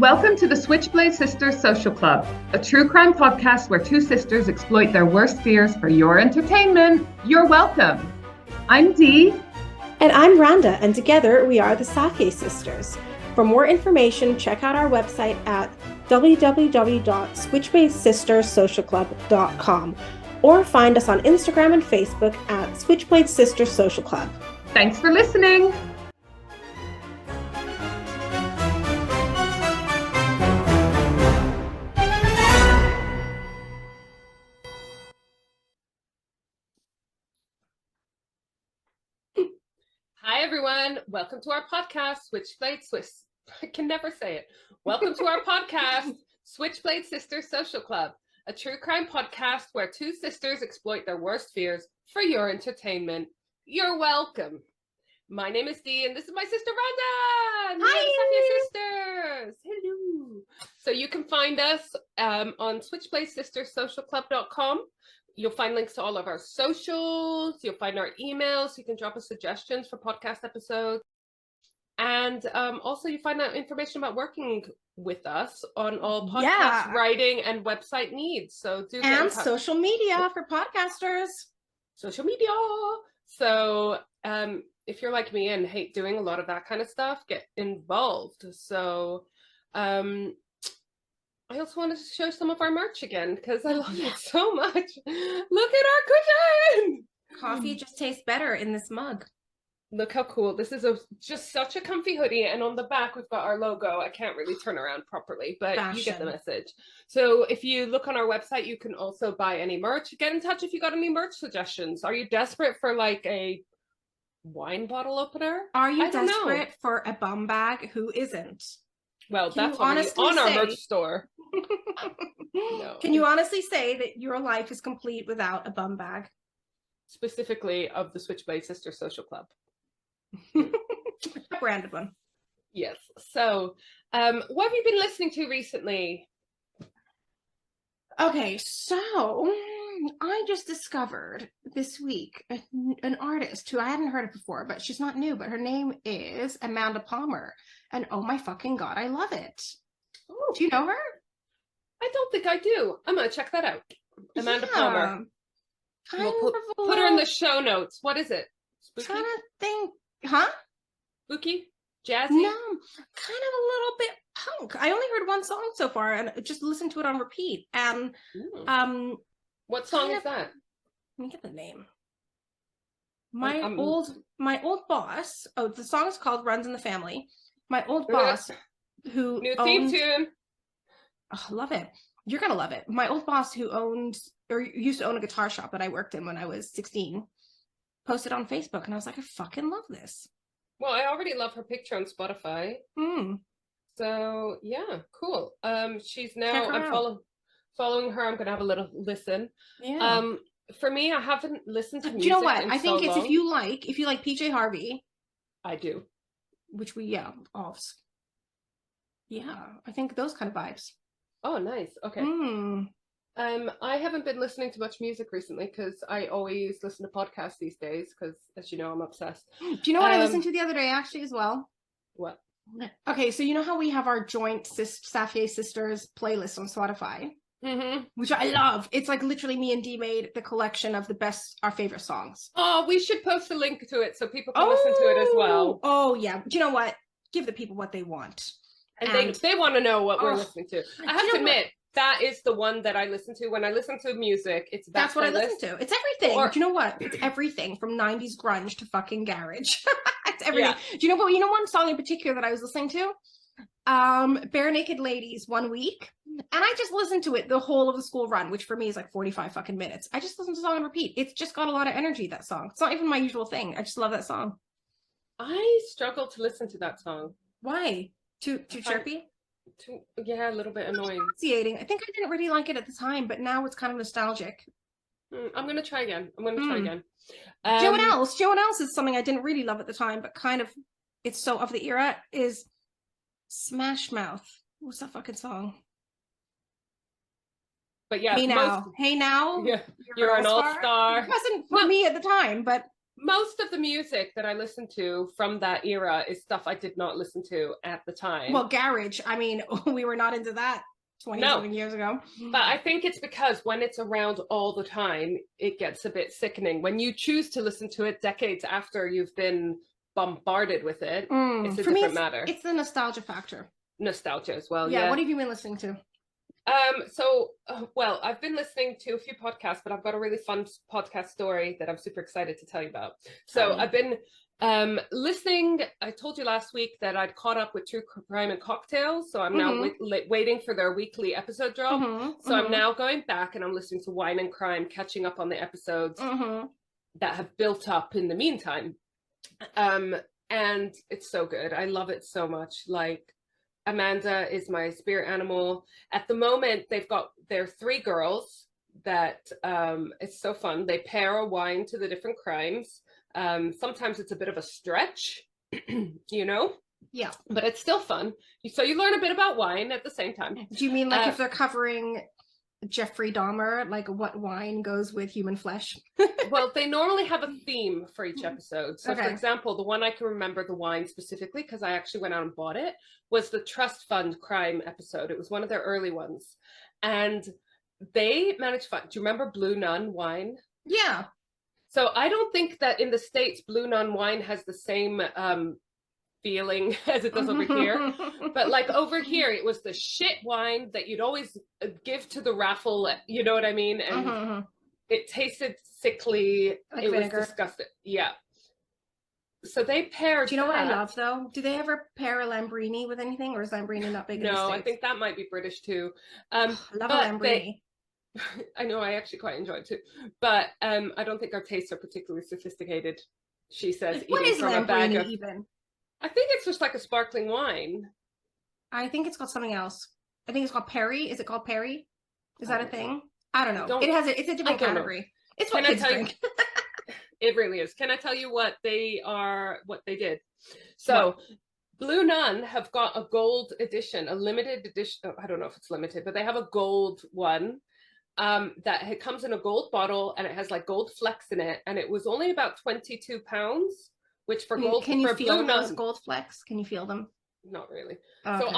Welcome to the Switchblade Sisters Social Club, a true crime podcast where two sisters exploit their worst fears for your entertainment. You're welcome. I'm Dee. And I'm Rhonda, and together we are the Sake Sisters. For more information, check out our website at www.switchbladesistersocialclub.com or find us on Instagram and Facebook at Switchblade Sisters Social Club. Thanks for listening. Hi, everyone. Welcome to our podcast, Switchblade Swiss. I can never say it. Welcome to our podcast, Switchblade Sisters Social Club, a true crime podcast where two sisters exploit their worst fears for your entertainment. You're welcome. My name is Dee, and this is my sister, Rhonda. Hi, sisters. Hello. So you can find us on switchbladesistersocialclub.com. You'll find links to all of our socials. You'll find our emails. You can drop us suggestions for podcast episodes. And also you find out information about working with us on all podcast writing and website needs. So do and social media for podcasters. Social media. So if you're like me and hate doing a lot of that kind of stuff, get involved. So I also wanted to show some of our merch again because I love it so much. Look at our cushion. Coffee just tastes better in this mug. Look how cool. This is just such a comfy hoodie. And on the back, we've got our logo. I can't really turn around properly, but you get the message. So if you look on our website, you can also buy any merch. Get in touch if you got any merch suggestions. Are you desperate for like a wine bottle opener? Are you desperate for a bum bag? Who isn't? Well, that's honestly on our merch store. No. Can you honestly say that your life is complete without a bum bag? Specifically of the Switchblade Sister Social Club. A branded one. Yes. So, what have you been listening to recently? Okay, so I just discovered this week an artist who I hadn't heard of before, but she's not new, but her name is Amanda Palmer. And oh my fucking God, I love it. Oh, do you know her? I don't think I do. I'm going to check that out. Amanda Palmer. We'll put her in the show notes. What is it? Spooky? Trying to think. Huh? Spooky? Jazzy? No, kind of a little bit punk. I only heard one song so far and just listened to it on repeat. And what song is that? Let me get the name. My old boss. Oh, the song is called "Runs in the Family." My old boss, who new theme tune. Oh, love it. You're gonna love it. My old boss, who used to own a guitar shop that I worked in when I was 16, posted on Facebook, and I was like, I fucking love this. Well, I already love her picture on Spotify. So yeah, cool. She's now. I'm following her. I'm gonna have a little listen. Yeah. For me, I haven't listened to music. Do you know what? I think so it's long. if you like PJ Harvey. I do. Which I think those kind of vibes. Oh, nice. Okay. I haven't been listening to much music recently because I always listen to podcasts these days because, as you know, I'm obsessed. Do you know what I listened to the other day actually as well? What? Okay, so you know how we have our joint Safie Sisters playlist on Spotify? Which I love. It's like literally me and Dee made the collection of our favorite songs. Oh, we should post a link to it so people can listen to it as well. Oh yeah. Do you know what? Give the people what they want. And they want to know what we're listening to. I have to admit, that is the one that I listen to. When I listen to music, it's that's what I listen to. It's everything. Do you know what? It's everything from 90s grunge to fucking garage. It's everything. Yeah. Do you know what? You know one song in particular that I was listening to? Bare Naked Ladies, One Week. And I just listened to it the whole of the school run, which for me is like 45 fucking minutes. I just listened to the song on repeat. It's just got a lot of energy, that song. It's not even my usual thing. I just love that song. I struggle to listen to that song. Why? Too chirpy? Yeah, a little bit annoying. I think I didn't really like it at the time, but now it's kind of nostalgic. I'm going to try again. Do you know what else? Do you know what else is something I didn't really love at the time, but kind of, it's so of the era, is Smash Mouth. What's that fucking song? But yeah, Hey Now. Yeah, you're an all-star. It wasn't for me at the time, but most of the music that I listen to from that era is stuff I did not listen to at the time. Well, garage. I mean, we were not into that 27 years ago. But I think it's because when it's around all the time, it gets a bit sickening. When you choose to listen to it decades after you've been bombarded with it, it's a different matter. It's the nostalgia factor. Nostalgia as well. Yeah. What have you been listening to? Well, I've been listening to a few podcasts, but I've got a really fun podcast story that I'm super excited to tell you about. So I've been listening. I told you last week that I'd caught up with True Crime and Cocktails, so I'm now waiting for their weekly episode drop. I'm now going back and I'm listening to Wine and Crime, catching up on the episodes that have built up in the meantime. And it's so good. I love it so much. Like, Amanda is my spirit animal. At the moment, they're 3 girls that it's so fun. They pair a wine to the different crimes. Sometimes it's a bit of a stretch, you know? Yeah. But it's still fun. So you learn a bit about wine at the same time. Do you mean like if they're covering Jeffrey Dahmer, like what wine goes with human flesh? Well, they normally have a theme for each episode. So for example, the one I can remember the wine specifically, because I actually went out and bought it, was the trust fund crime episode. It was one of their early ones. And they managed to find, do you remember Blue Nun wine? Yeah. So I don't think that in the States, Blue Nun wine has the same feeling as it does over here. But like over here, it was the shit wine that you'd always give to the raffle, you know what I mean? And it tasted sickly. Like it vinegar. Was disgusting. Yeah. So they paired. Do you know what I love though? Do they ever pair a Lambrini with anything, or is Lambrini not big in the States? No, I think that might be British too. Love a Lambrini. I know, I actually quite enjoy it too. But I don't think our tastes are particularly sophisticated, she says. What is Lambrini even? I think it's just like a sparkling wine. I think it's called something else. I think it's called Perry. Is it called Perry? Is that a thing? I don't know. It's a different category. It's what kids drink. It really is. Can I tell you what they did? So Blue Nun have got a gold edition, a limited edition. I don't know if it's limited, but they have a gold one that it comes in a gold bottle and it has like gold flecks in it. And it was only about £22, which for gold. Can you feel those gold flecks? Can you feel them? Not really. Okay. So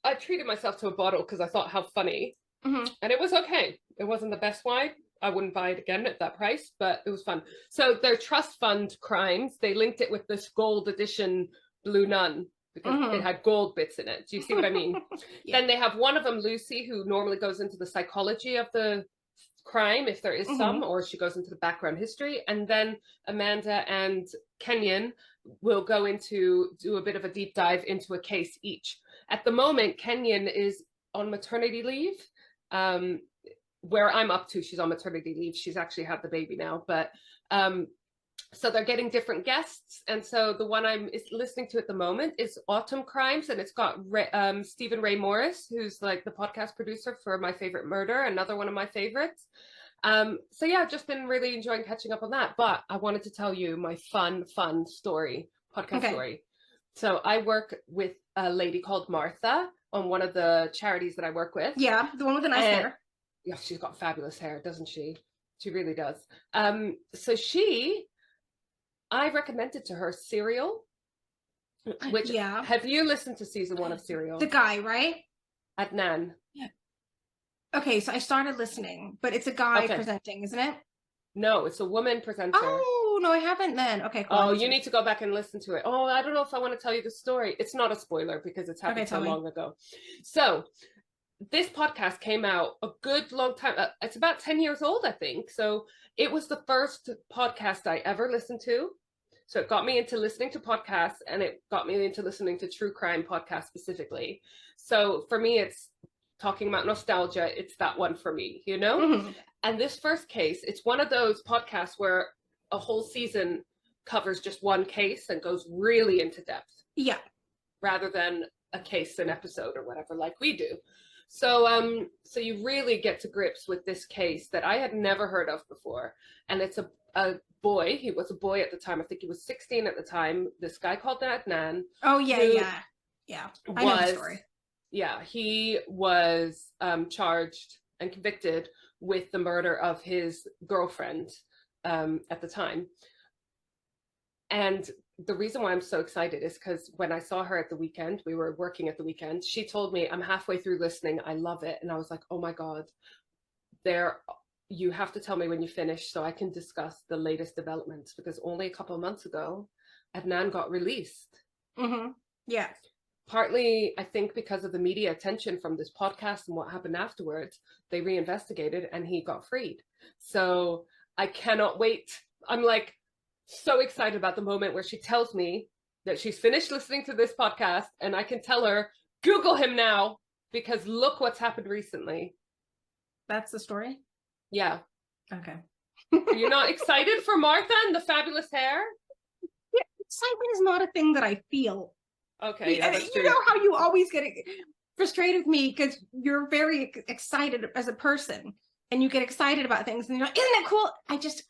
I treated myself to a bottle because I thought how funny. And it was okay. It wasn't the best wine. I wouldn't buy it again at that price, but it was fun. So their trust fund crimes, they linked it with this gold edition Blue Nun because it had gold bits in it. Do you see what I mean? Yeah. Then they have one of them, Lucy, who normally goes into the psychology of the crime, if there is some, or she goes into the background history. And then Amanda and Kenyon will go do a bit of a deep dive into a case each. At the moment, Kenyon is on maternity leave. Where I'm up to, she's on maternity leave. She's actually had the baby now, but so they're getting different guests. And so the one I'm listening to at the moment is Autumn Crimes, and it's got Stephen Ray Morris, who's like the podcast producer for My Favorite Murder, another one of my favorites. So yeah, I've just been really enjoying catching up on that. But I wanted to tell you my fun story, podcast story. So I work with a lady called Martha on one of the charities that I work with. Yeah, the one with the nice hair. Yeah, she's got fabulous hair, doesn't she? She really does. So I recommended to her Serial, which, have you listened to season 1 of Serial? The guy, right? Adnan. Yeah. Okay, so I started listening, but it's a guy presenting, isn't it? No, it's a woman presenter. Oh, no, I haven't then. Okay, cool. Oh, you need to go back and listen to it. Oh, I don't know if I want to tell you the story. It's not a spoiler because it's happened so long ago. So this podcast came out a good long time. It's about 10 years old, I think. So it was the first podcast I ever listened to. So it got me into listening to podcasts, and it got me into listening to true crime podcasts specifically. So for me, it's talking about nostalgia. It's that one for me, you know? And this first case, it's one of those podcasts where a whole season covers just one case and goes really into depth. Yeah. Rather than a case an episode or whatever, like we do. So so you really get to grips with this case that I had never heard of before. And it's a boy. He was a boy at the time. I think he was 16 at the time. This guy called Adnan. Oh, yeah. I know the story. Yeah, he was charged and convicted with the murder of his girlfriend at the time. And the reason why I'm so excited is because when I saw her at the weekend, we were working at the weekend, she told me, I'm halfway through listening, I love it. And I was like, oh my God, you have to tell me when you finish so I can discuss the latest developments, because only a couple of months ago, Adnan got released. Yeah. Partly, I think, because of the media attention from this podcast and what happened afterwards, they reinvestigated and he got freed. So I cannot wait. I'm like so excited about the moment where she tells me that she's finished listening to this podcast, and I can tell her, Google him now, because look what's happened recently. That's the story? Yeah. Okay. Are you not excited for Martha and the fabulous hair? Yeah, excitement is not a thing that I feel. Okay, yeah, that's true. You know how you always get frustrated with me because you're very excited as a person, and you get excited about things, and you're like, isn't it cool? I can't.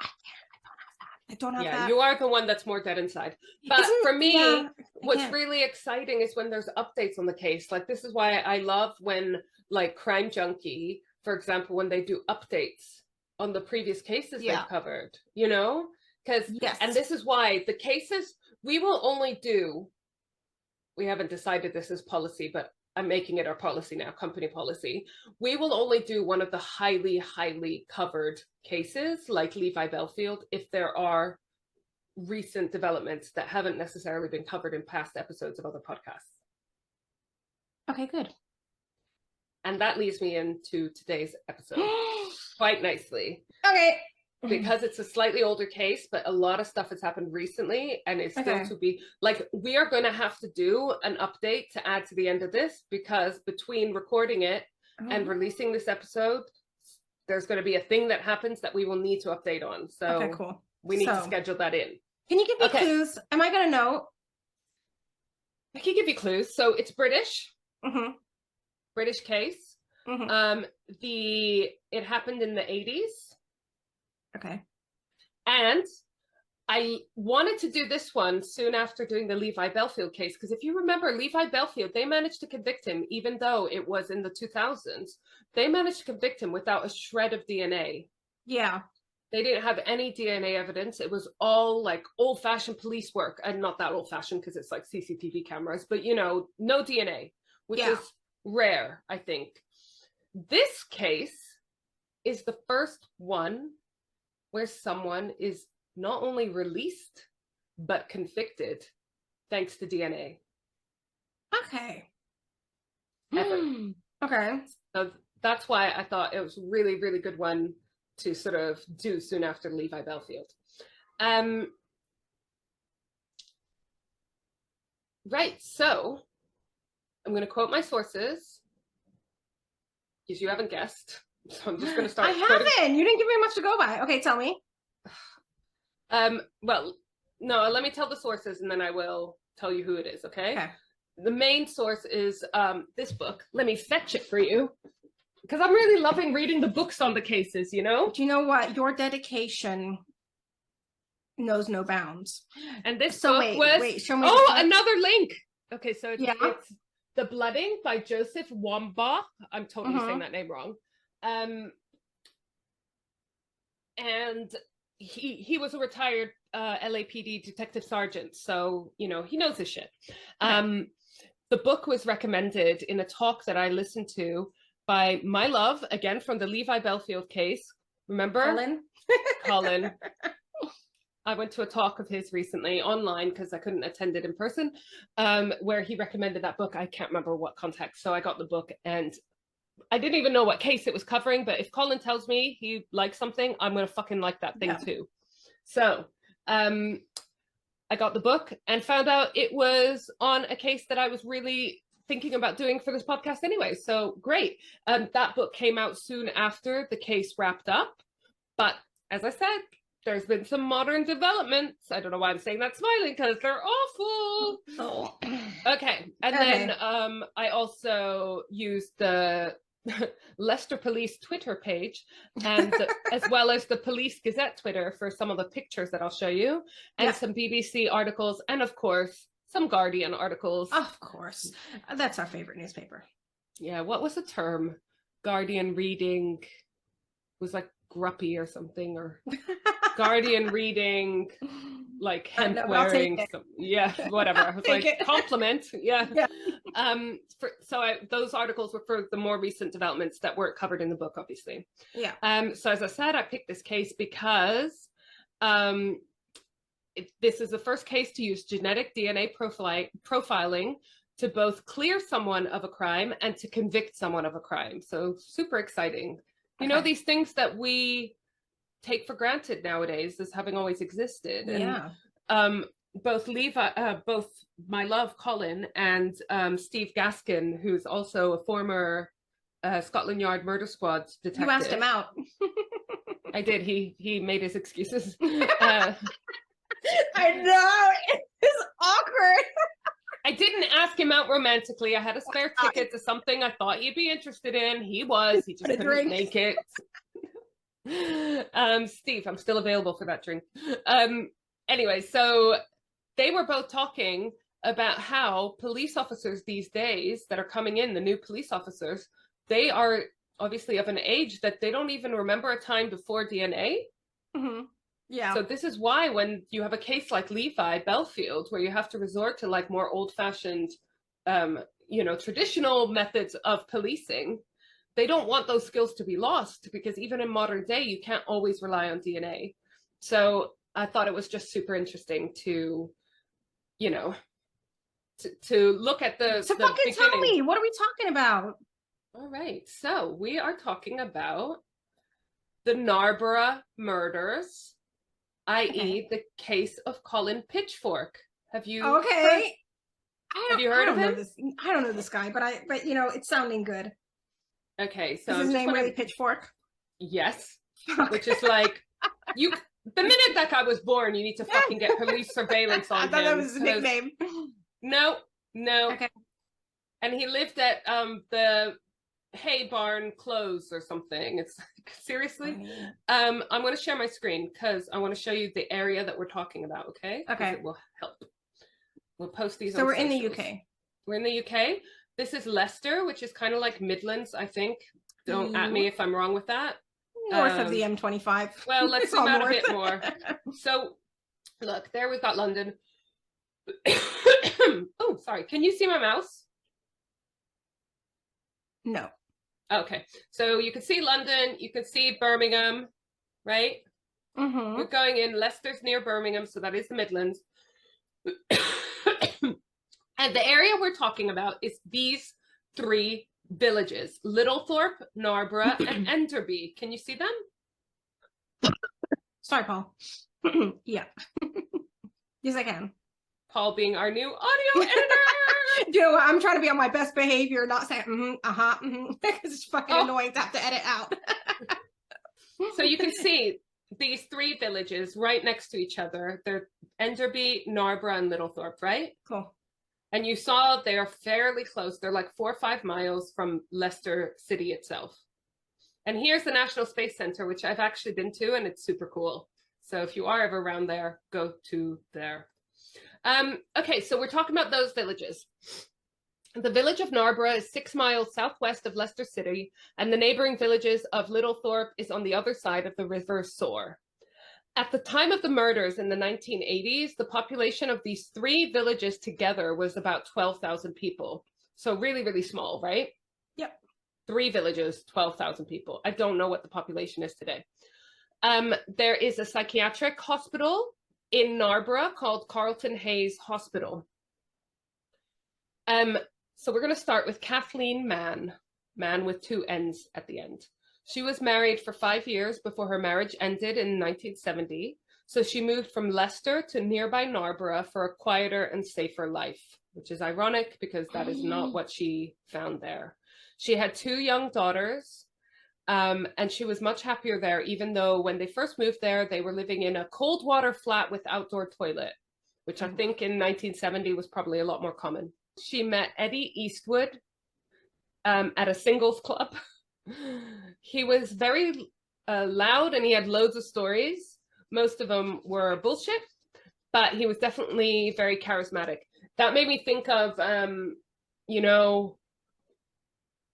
I don't have that. Yeah, you are the one that's more dead inside. But for me, what's really exciting is when there's updates on the case. Like, this is why I love when, like, Crime Junkie, for example, when they do updates on the previous cases they've covered, you know? Because, and this is why the cases, we will only do, we haven't decided this is policy, but I'm making it our policy now, company policy. We will only do one of the highly, highly covered cases, like Levi Bellfield, if there are recent developments that haven't necessarily been covered in past episodes of other podcasts. Okay, good. And that leads me into today's episode quite nicely. Okay. Because it's a slightly older case, but a lot of stuff has happened recently, and it's still to be, like, we are going to have to do an update to add to the end of this, because between recording it and releasing this episode, there's going to be a thing that happens that we will need to update on. So cool. We need to schedule that in. Can you give me clues? Am I going to know? I can give you clues. So it's British. British case. It happened in the 80s. Okay. And I wanted to do this one soon after doing the Levi Bellfield case, because if you remember, Levi Bellfield, they managed to convict him, even though it was in the 2000s. They managed to convict him without a shred of DNA. Yeah. They didn't have any DNA evidence. It was all like old-fashioned police work, and not that old-fashioned because it's like CCTV cameras, but, you know, no DNA, which is rare, I think. This case is the first one where someone is not only released, but convicted, thanks to DNA. Okay. Ever. Okay. So that's why I thought it was a really, really good one to sort of do soon after Levi Bellfield. Right, so I'm going to quote my sources, because you haven't guessed. So I'm just going to start. I haven't. You didn't give me much to go by. Okay, tell me. Well, no, let me tell the sources and then I will tell you who it is, okay? Okay. The main source is this book. Let me fetch it for you, because I'm really loving reading the books on the cases, you know? Do you know what? Your dedication knows no bounds. And this book was... show me. Oh, another link. Okay, so it's The Blooding by Joseph Wambach. I'm totally saying that name wrong. And he was a retired LAPD detective sergeant, so, you know, he knows his shit. The book was recommended in a talk that I listened to by my love, again, from the Levi Bellfield case. Remember? Colin. I went to a talk of his recently online because I couldn't attend it in person, where he recommended that book. I can't remember what context. So I got the book, and I didn't even know what case it was covering, but if Colin tells me he likes something, I'm going to fucking like that thing too. So I got the book and found out it was on a case that I was really thinking about doing for this podcast anyway. So great. That book came out soon after the case wrapped up. But as I said, there's been some modern developments. I don't know why I'm saying that smiling, because they're awful. Oh. Okay. And then I also used the Leicester Police Twitter page, and as well as the Police Gazette Twitter for some of the pictures that I'll show you, and some BBC articles, and of course some Guardian articles. Of course, that's our favorite newspaper. Yeah, what was the term? Guardian reading was like gruppy or something, or Guardian reading like hemp wearing. Whatever. I was like, compliment. Yeah. Those articles were for the more recent developments that weren't covered in the book, obviously. Yeah. So as I said, I picked this case because this is the first case to use genetic DNA profiling to both clear someone of a crime and to convict someone of a crime. So super exciting. You know, these things that we take for granted nowadays as having always existed. And both my love Colin and Steve Gaskin, who's also a former Scotland Yard murder squad detective. You asked him out. I did. He made his excuses. I know, it's awkward. I didn't ask him out romantically. I had a spare ticket to something I thought he'd be interested in. He just couldn't make it. Steve, I'm still available for that drink. Anyway, so they were both talking about how police officers these days that are coming in, the new police officers, they are obviously of an age that they don't even remember a time before DNA. Mm-hmm. Yeah. So this is why when you have a case like Levi Bellfield, where you have to resort to like more old-fashioned, traditional methods of policing, they don't want those skills to be lost, because even in modern day, you can't always rely on DNA. So I thought it was just super interesting to look at the fucking beginning. Tell me, what are we talking about? All right, so we are talking about the Narborough murders, i.e. the case of Colin Pitchfork. Have you heard of him? I don't know this guy, but it's sounding good. Okay, so is his name really Pitchfork? Yes. Which is like, the minute that guy was born, you need to fucking get police surveillance on him. I thought that was his nickname. No. Okay. And he lived at the Hay Barn Close or something. It's like, seriously. I'm going to share my screen because I want to show you the area that we're talking about. Okay. It will help. We'll post these. So we're in the UK. We're in the UK. This is Leicester, which is kind of like Midlands, I think. Don't at me if I'm wrong with that. North of the M25. Well, let's zoom out a bit more. So, look, there we've got London. Oh, sorry. Can you see my mouse? No. Okay. So you can see London. You can see Birmingham, right? Mm-hmm. We're going in. Leicester's near Birmingham, so that is the Midlands. And the area we're talking about is these three villages: Littlethorpe, Narborough, and Enderby. Can you see them? Sorry, Paul. Yeah. Yes, I can. Paul being our new audio editor. You know what? I'm trying to be on my best behavior, not saying because it's fucking annoying to have to edit out. So you can see these three villages right next to each other. They're Enderby, Narborough, and Littlethorpe, right? Cool. And you saw they're fairly close. They're like 4 or 5 miles from Leicester City itself. And here's the National Space Center, which I've actually been to, and it's super cool. So if you are ever around there, go to there. Okay, so we're talking about those villages. The village of Narborough is 6 miles southwest of Leicester City, and the neighboring villages of Littlethorpe is on the other side of the River Soar. At the time of the murders in the 1980s, the population of these three villages together was about 12,000 people. So really, really small, right? Yep. 3 villages, 12,000 people. I don't know what the population is today. There is a psychiatric hospital in Narborough called Carlton Hayes Hospital. So we're going to start with Kathleen Mann with 2 N's at the end. She was married for 5 years before her marriage ended in 1970. So she moved from Leicester to nearby Narborough for a quieter and safer life, which is ironic because that is not what she found there. She had 2 young daughters, and she was much happier there, even though when they first moved there, they were living in a cold water flat with outdoor toilet, which I think in 1970 was probably a lot more common. She met Eddie Eastwood at a singles club. He was very loud and he had loads of stories. Most of them were bullshit, but he was definitely very charismatic. That made me think of,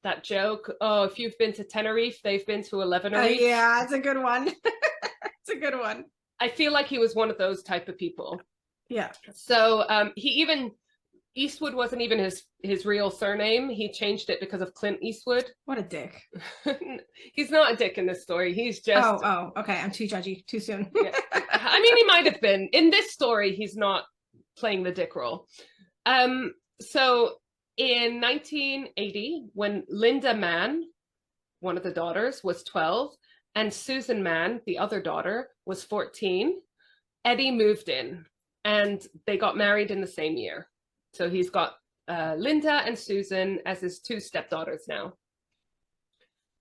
that joke. Oh, if you've been to Tenerife, they've been to 11 Reef. Yeah, it's a good one. It's a good one. I feel like he was one of those type of people. Yeah. So Eastwood wasn't even his real surname. He changed it because of Clint Eastwood. What a dick. He's not a dick in this story. He's just... Oh, okay. I'm too judgy. Too soon. Yeah. I mean, he might have been. In this story, he's not playing the dick role. So in 1980, when Linda Mann, one of the daughters, was 12, and Susan Mann, the other daughter, was 14, Eddie moved in, and they got married in the same year. So he's got Linda and Susan as his two stepdaughters now.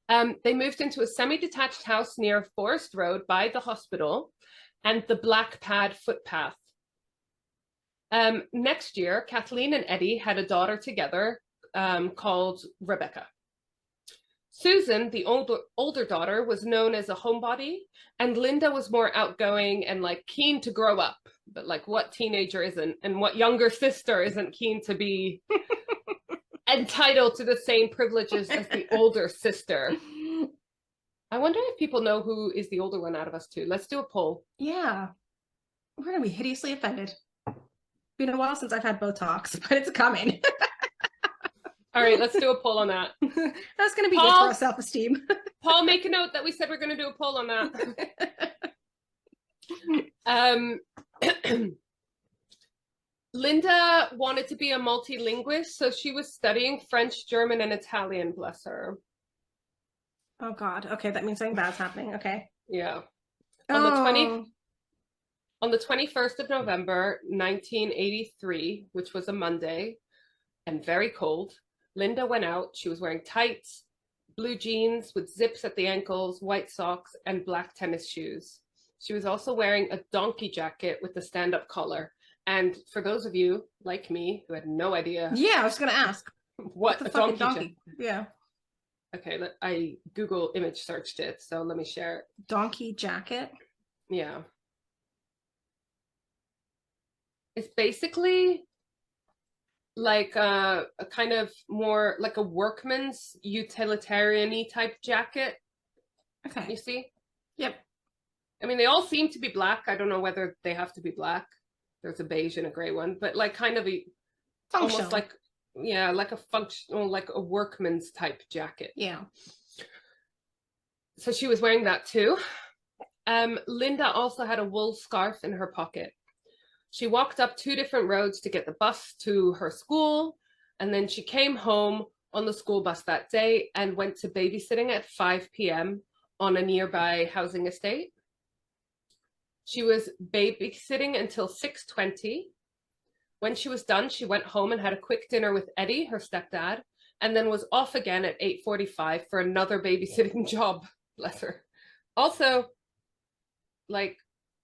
They moved into a semi-detached house near Forest Road by the hospital and the Black Pad footpath. Next year, Kathleen and Eddie had a daughter together called Rebecca. Susan, the older daughter, was known as a homebody, and Linda was more outgoing and like keen to grow up. But like, what teenager isn't, and what younger sister isn't keen to be entitled to the same privileges as the older sister? I wonder if people know who is the older one out of us two. Let's do a poll. Yeah. We're going to be hideously offended. Been a while since I've had Botox, but it's coming. All right, let's do a poll on that. That's going to be good for our self-esteem. Paul, make a note that we said we're going to do a poll on that. Linda wanted to be a multilingualist, so she was studying French, German, and Italian, bless her. Oh, God. Okay, that means something bad's happening. Okay. Yeah. On the 21st of November, 1983, which was a Monday, and very cold, Linda went out. She was wearing tights, blue jeans with zips at the ankles, white socks, and black tennis shoes. She was also wearing a donkey jacket with the stand-up collar. And for those of you, like me, who had no idea... Yeah, I was going to ask. What a donkey jacket. Yeah. Okay, I Google image searched it, so let me share it. Donkey jacket? Yeah. It's basically like a kind of more like a workman's utilitarian-y type jacket. Okay. You see? Yep. I mean, they all seem to be black. I don't know whether they have to be black. There's a beige and a gray one, but like kind of a functional. Almost like, yeah, like a functional, like a workman's type jacket. Yeah. So she was wearing that too. Linda also had a wool scarf in her pocket. She walked up 2 different roads to get the bus to her school, and then she came home on the school bus that day and went to babysitting at 5 p.m. on a nearby housing estate. She was babysitting until 6:20. When she was done, she went home and had a quick dinner with Eddie, her stepdad, and then was off again at 8:45 for another babysitting job. Bless her. Also, like,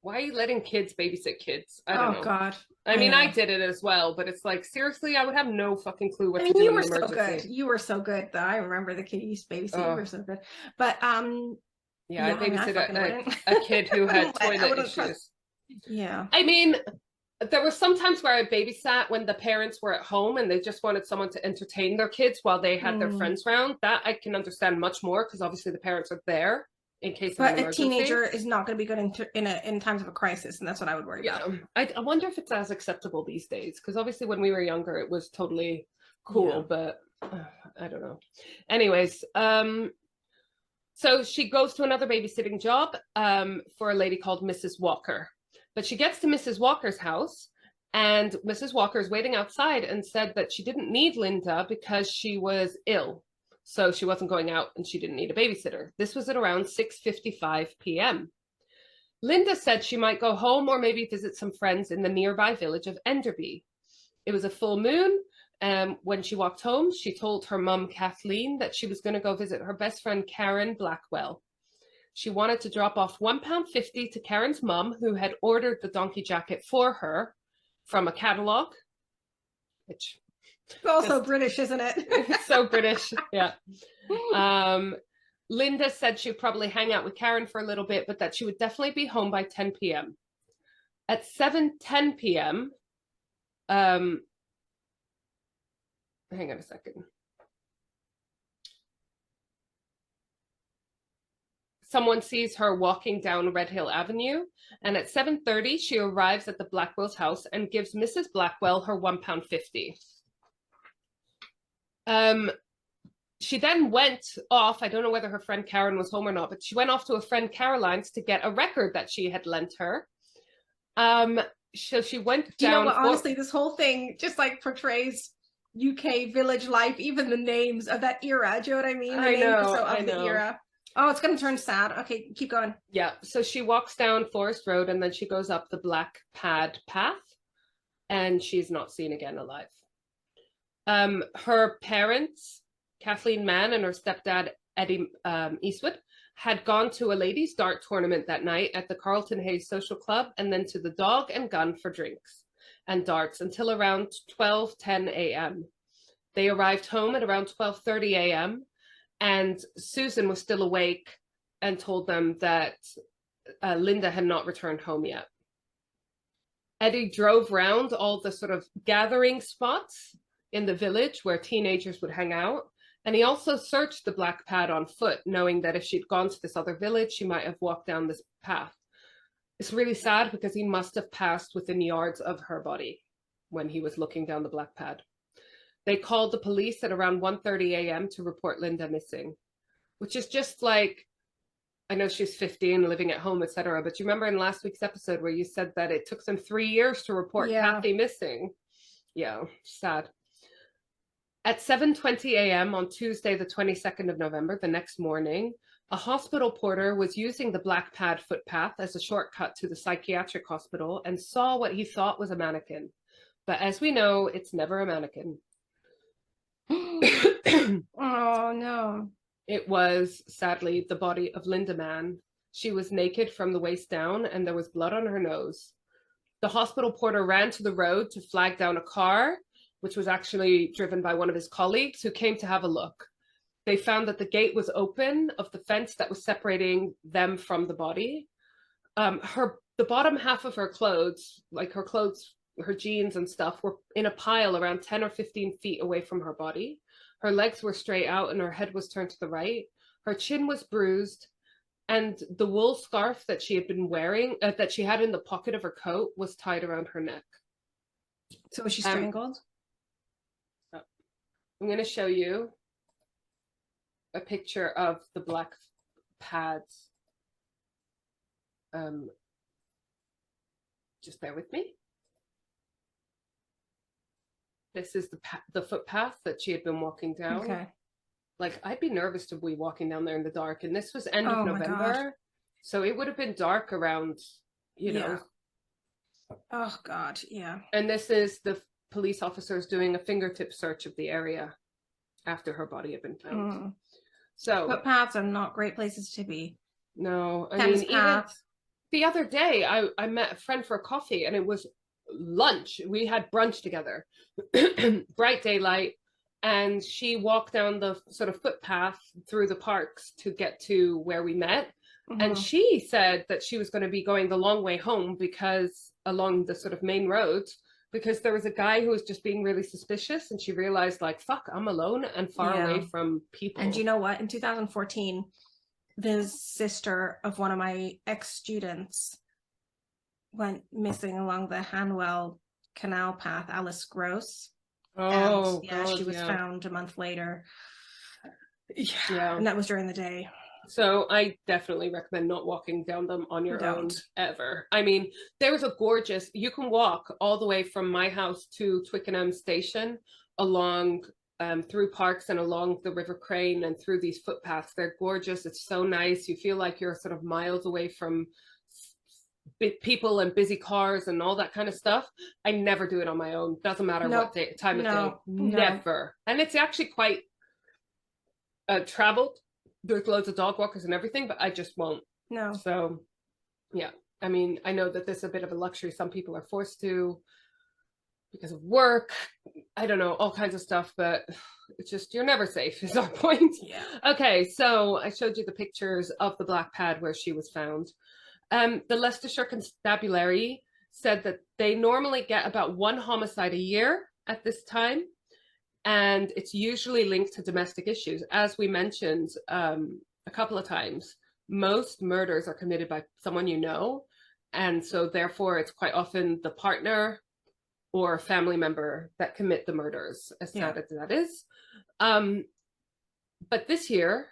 why are you letting kids babysit kids? I don't know. Oh, God. I mean, I did it as well, but it's like, seriously, I would have no fucking clue what to do you in were an emergency. so good. You were so good, though. I remember the kid you used to babysit. You were so good. But, yeah, I babysat a kid who had toilet issues. Yeah. I mean, there were some times where I babysat when the parents were at home and they just wanted someone to entertain their kids while they had their friends around. That I can understand much more because obviously the parents are there in case of an emergency. But a teenager is not going to be good in times of a crisis, and that's what I would worry about. I wonder if it's as acceptable these days, because obviously when we were younger it was totally cool, but I don't know. Anyways, so she goes to another babysitting job for a lady called Mrs. Walker. But she gets to Mrs. Walker's house, and Mrs. Walker is waiting outside and said that she didn't need Linda because she was ill. So she wasn't going out and she didn't need a babysitter. This was at around 6:55 p.m. Linda said she might go home or maybe visit some friends in the nearby village of Enderby. It was a full moon. When she walked home, she told her mum, Kathleen, that she was going to go visit her best friend, Karen Blackwell. She wanted to drop off £1.50 to Karen's mum, who had ordered the donkey jacket for her from a catalogue, which... It's also British, isn't it? It's so British, yeah. Linda said she'd probably hang out with Karen for a little bit, but that she would definitely be home by 10 p.m. At 7:10 p.m., hang on a second. someone sees her walking down Red Hill Avenue, and at 7:30 she arrives at the Blackwell's house and gives Mrs. Blackwell her £1.50. She then went off. I don't know whether her friend Karen was home or not, but she went off to a friend Caroline's to get a record that she had lent her. So she went down. Do you know what? Honestly, this whole thing just like portrays UK village life, even the names of that era. Do you know what I mean? I know. The era. Oh, it's going to turn sad. Okay, keep going. Yeah. So she walks down Forest Road and then she goes up the Black Pad path, and she's not seen again alive. Her parents, Kathleen Mann and her stepdad, Eddie Eastwood, had gone to a ladies' dart tournament that night at the Carlton Hayes Social Club, and then to the Dog and Gun for drinks and darts until around 12:10 a.m. They arrived home at around 12:30 a.m. and Susan was still awake and told them that Linda had not returned home yet. Eddie drove around all the sort of gathering spots in the village where teenagers would hang out. And he also searched the Black Pad on foot, knowing that if she'd gone to this other village, she might have walked down this path. It's really sad because he must have passed within yards of her body when he was looking down the Black Pad. They called the police at around 1:30 a.m. to report Linda missing, which is just like, I know she's 15, living at home, etc. But you remember in last week's episode where you said that it took them 3 years to report Kathy missing? Yeah, sad. At 7:20 a.m. on Tuesday, the 22nd of November, the next morning, a hospital porter was using the Black Pad footpath as a shortcut to the psychiatric hospital and saw what he thought was a mannequin. But as we know, it's never a mannequin. Oh, no. It was, sadly, the body of Linda Mann. She was naked from the waist down, and there was blood on her nose. The hospital porter ran to the road to flag down a car, which was actually driven by one of his colleagues who came to have a look. They found that the gate was open of the fence that was separating them from the body. The bottom half of her clothes, like her jeans and stuff, were in a pile around 10 or 15 feet away from her body. Her legs were straight out and her head was turned to the right. Her chin was bruised, and the wool scarf that she had been wearing, that she had in the pocket of her coat, was tied around her neck. So was she strangled? I'm going to show you a picture of the Black Pads. Just bear with me. This is the footpath that she had been walking down. Okay. Like, I'd be nervous to be walking down there in the dark. And this was end of November. So it would have been dark around, you know. Oh, God, yeah. And this is the police officers doing a fingertip search of the area after her body had been found. So footpaths are not great places to be. No, I mean, even the other day I met a friend for a coffee, and it was lunch. We had brunch together, bright daylight, and she walked down the sort of footpath through the parks to get to where we met. And she said that she was going to be going the long way home because along the sort of main roads, because there was a guy who was just being really suspicious, and she realized, like, fuck, I'm alone and far away from people. And you know what? In 2014, the sister of one of my ex-students went missing along the Hanwell Canal path, Alice Gross. Oh, and, God, she was found a month later. Yeah. And that was during the day. So I definitely recommend not walking down them on your own ever. I mean, there was a gorgeous, you can walk all the way from my house to Twickenham station along through parks and along the River Crane and through these footpaths. They're gorgeous. It's so nice. You feel like you're sort of miles away from people and busy cars and all that kind of stuff. I never do it on my own. Doesn't matter what time of day. Never. And it's actually quite traveled. There's loads of dog walkers and everything, but I just won't. No. So, yeah. I mean, I know that this is a bit of a luxury some people are forced to because of work. I don't know, all kinds of stuff, but it's just, you're never safe is our point. Yeah. Okay, so I showed you the pictures of the Black Pad where she was found. The Leicestershire Constabulary said that they normally get about 1 homicide a year at this time. And it's usually linked to domestic issues. As we mentioned a couple of times, most murders are committed by someone you know. And so therefore it's quite often the partner or family member that commit the murders, as sad as that is. But this year,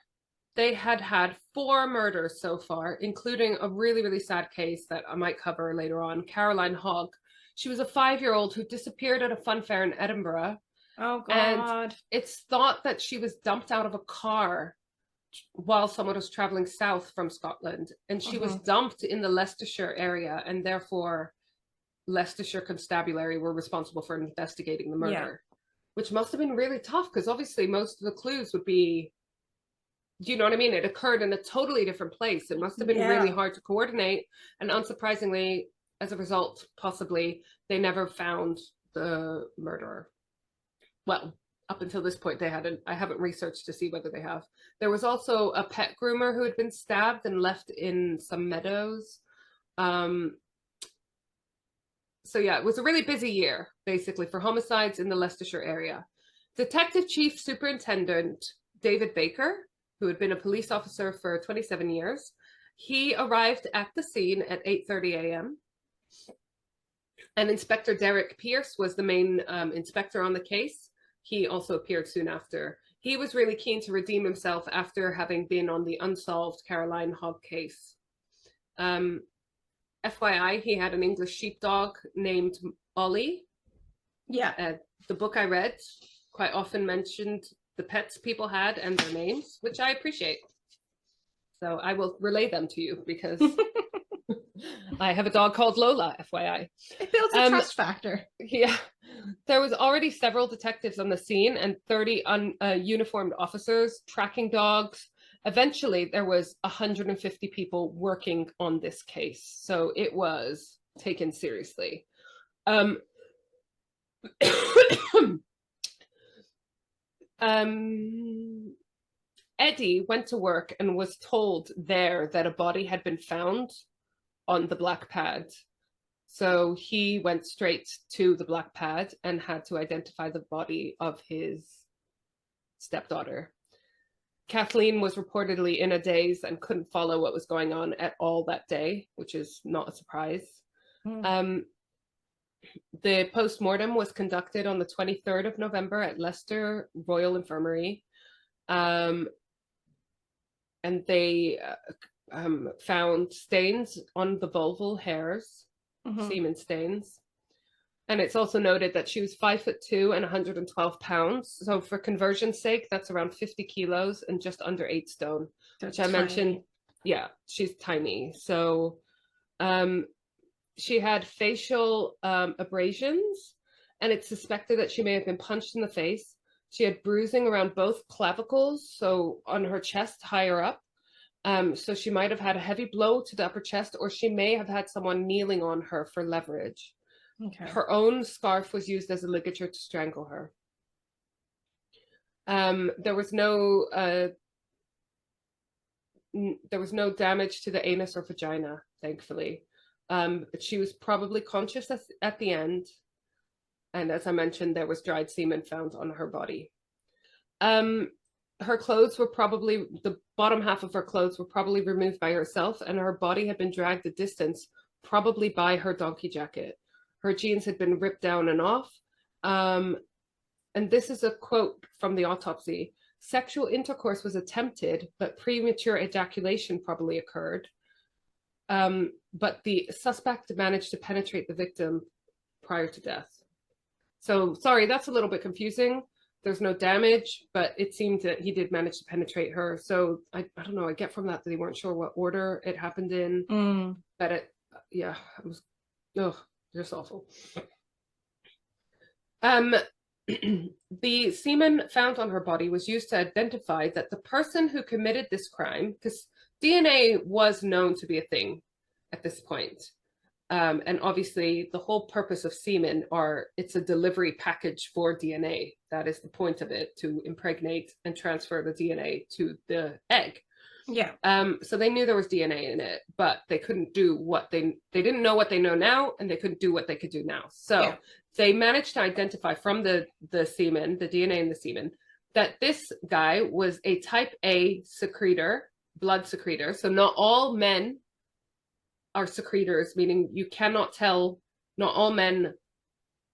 they had 4 murders so far, including a really, really sad case that I might cover later on, Caroline Hogg. She was a 5-year-old who disappeared at a fun fair in Edinburgh. Oh, God. And it's thought that she was dumped out of a car while someone was traveling south from Scotland. And she was dumped in the Leicestershire area, and therefore Leicestershire Constabulary were responsible for investigating the murder, which must have been really tough because obviously most of the clues would be, do you know what I mean? It occurred in a totally different place. It must have been really hard to coordinate. And unsurprisingly, as a result, possibly, they never found the murderer. Well, up until this point, I haven't researched to see whether they have. There was also a pet groomer who had been stabbed and left in some meadows. So yeah, it was a really busy year, basically, for homicides in the Leicestershire area. Detective Chief Superintendent David Baker, who had been a police officer for 27 years, he arrived at the scene at 8:30 a.m. And Inspector Derek Pierce was the main inspector on the case. He also appeared soon after. He was really keen to redeem himself after having been on the unsolved Caroline Hogg case. FYI, he had an English sheepdog named Ollie. Yeah. The book I read quite often mentioned the pets people had and their names, which I appreciate. So I will relay them to you because I have a dog called Lola, FYI. It builds a trust factor. Yeah. There was already several detectives on the scene and 30 uniformed officers, tracking dogs. Eventually, there was 150 people working on this case. So it was taken seriously. Eddie went to work and was told there that a body had been found on the black pad. So he went straight to the black pad and had to identify the body of his stepdaughter. Kathleen was reportedly in a daze and couldn't follow what was going on at all that day, which is not a surprise. The post-mortem was conducted on the 23rd of November at Leicester Royal Infirmary. And they found stains on the vulval hairs, semen stains. And it's also noted that she was 5'2" and 112 pounds. So for conversion's sake, that's around 50 kilos and just under 8 stone, which I mentioned. Yeah, she's tiny. So she had facial abrasions, and it's suspected that she may have been punched in the face. She had bruising around both clavicles, so on her chest higher up. So she might have had a heavy blow to the upper chest, or she may have had someone kneeling on her for leverage. Okay. Her own scarf was used as a ligature to strangle her. There was no damage to the anus or vagina, thankfully. She was probably conscious at the end. And as I mentioned, there was dried semen found on her body. Her clothes were probably, the bottom half of her clothes were probably removed by herself, and her body had been dragged a distance, probably by her donkey jacket. Her jeans had been ripped down and off. And this is a quote from the autopsy. Sexual intercourse was attempted, but premature ejaculation probably occurred. But the suspect managed to penetrate the victim prior to death. So, sorry, that's a little bit confusing. There's no damage, but it seemed that he did manage to penetrate her. So, I don't know, I get from that they weren't sure what order it happened in. But it was, just awful. The semen found on her body was used to identify that the person who committed this crime, because DNA was known to be a thing at this point. And obviously the whole purpose of semen it's a delivery package for DNA. That is the point of it, to impregnate and transfer the DNA to the egg. Yeah. So they knew there was DNA in it, but they couldn't do they didn't know what they know now, and they couldn't do what they could do now. So they managed to identify from the semen, the DNA in the semen, that this guy was a type A secretor, blood secretors. So not all men are secretors, meaning you cannot tell, not all men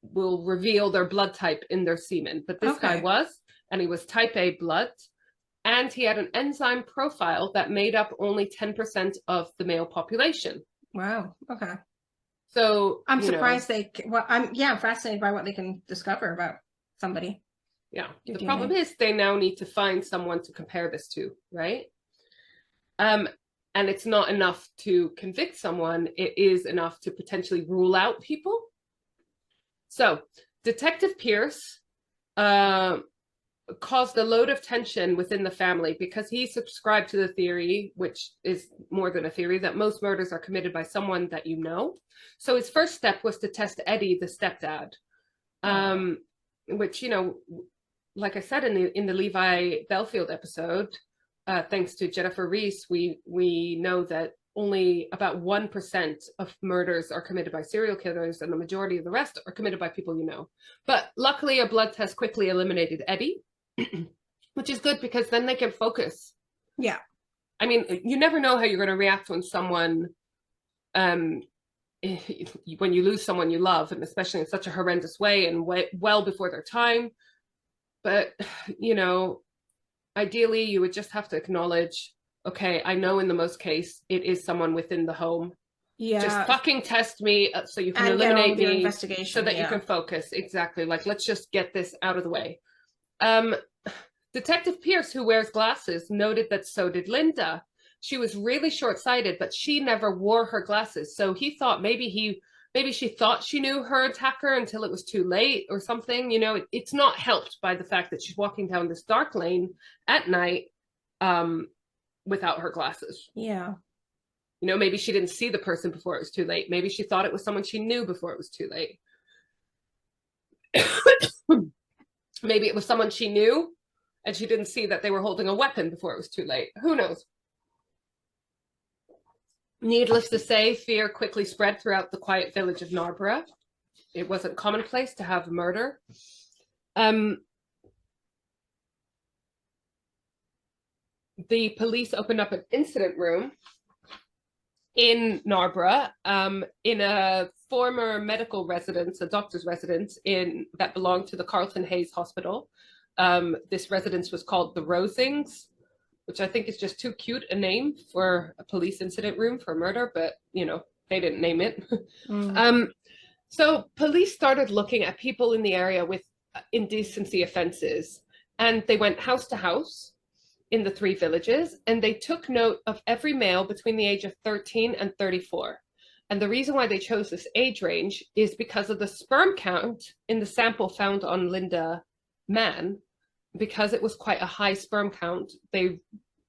will reveal their blood type in their semen, but this guy was, and he was type A blood, and he had an enzyme profile that made up only 10% of the male population. Wow. Okay. So I'm surprised I'm fascinated by what they can discover about somebody. Yeah. The problem is they now need to find someone to compare this to, right? And it's not enough to convict someone. It is enough to potentially rule out people. So Detective Pierce caused a load of tension within the family because he subscribed to the theory, which is more than a theory, that most murders are committed by someone that you know. So his first step was to test Eddie, the stepdad, which, you know, like I said in the Levi Bellfield episode, thanks to Jennifer Reese, we know that only about 1% of murders are committed by serial killers, and the majority of the rest are committed by people you know. But luckily, a blood test quickly eliminated Eddie, which is good because then they can focus. Yeah. I mean, you never know how you're going to react when someone, when you lose someone you love, and especially in such a horrendous way and well before their time. But, you know, ideally, you would just have to acknowledge, okay, I know in the most case, it is someone within the home. Yeah. Just fucking test me so you can eliminate me investigation, so that you can focus. Exactly. Like, let's just get this out of the way. Detective Pierce, who wears glasses, noted that so did Linda. She was really short-sighted, but she never wore her glasses. So he thought maybe she thought she knew her attacker until it was too late or something. You know, it's not helped by the fact that she's walking down this dark lane at night without her glasses. Yeah. You know, maybe she didn't see the person before it was too late. Maybe she thought it was someone she knew before it was too late. Maybe it was someone she knew and she didn't see that they were holding a weapon before it was too late. Who knows? Needless to say, fear quickly spread throughout the quiet village of Narborough. It wasn't commonplace to have murder. The police opened up an incident room in Narborough, in a former medical residence, a doctor's residence that belonged to the Carlton Hayes Hospital. This residence was called the Rosings, which I think is just too cute a name for a police incident room for murder, but, you know, they didn't name it. So police started looking at people in the area with indecency offenses, and they went house to house in the 3 villages, and they took note of every male between the age of 13 and 34. And the reason why they chose this age range is because of the sperm count in the sample found on Linda Mann. Because it was quite a high sperm count, they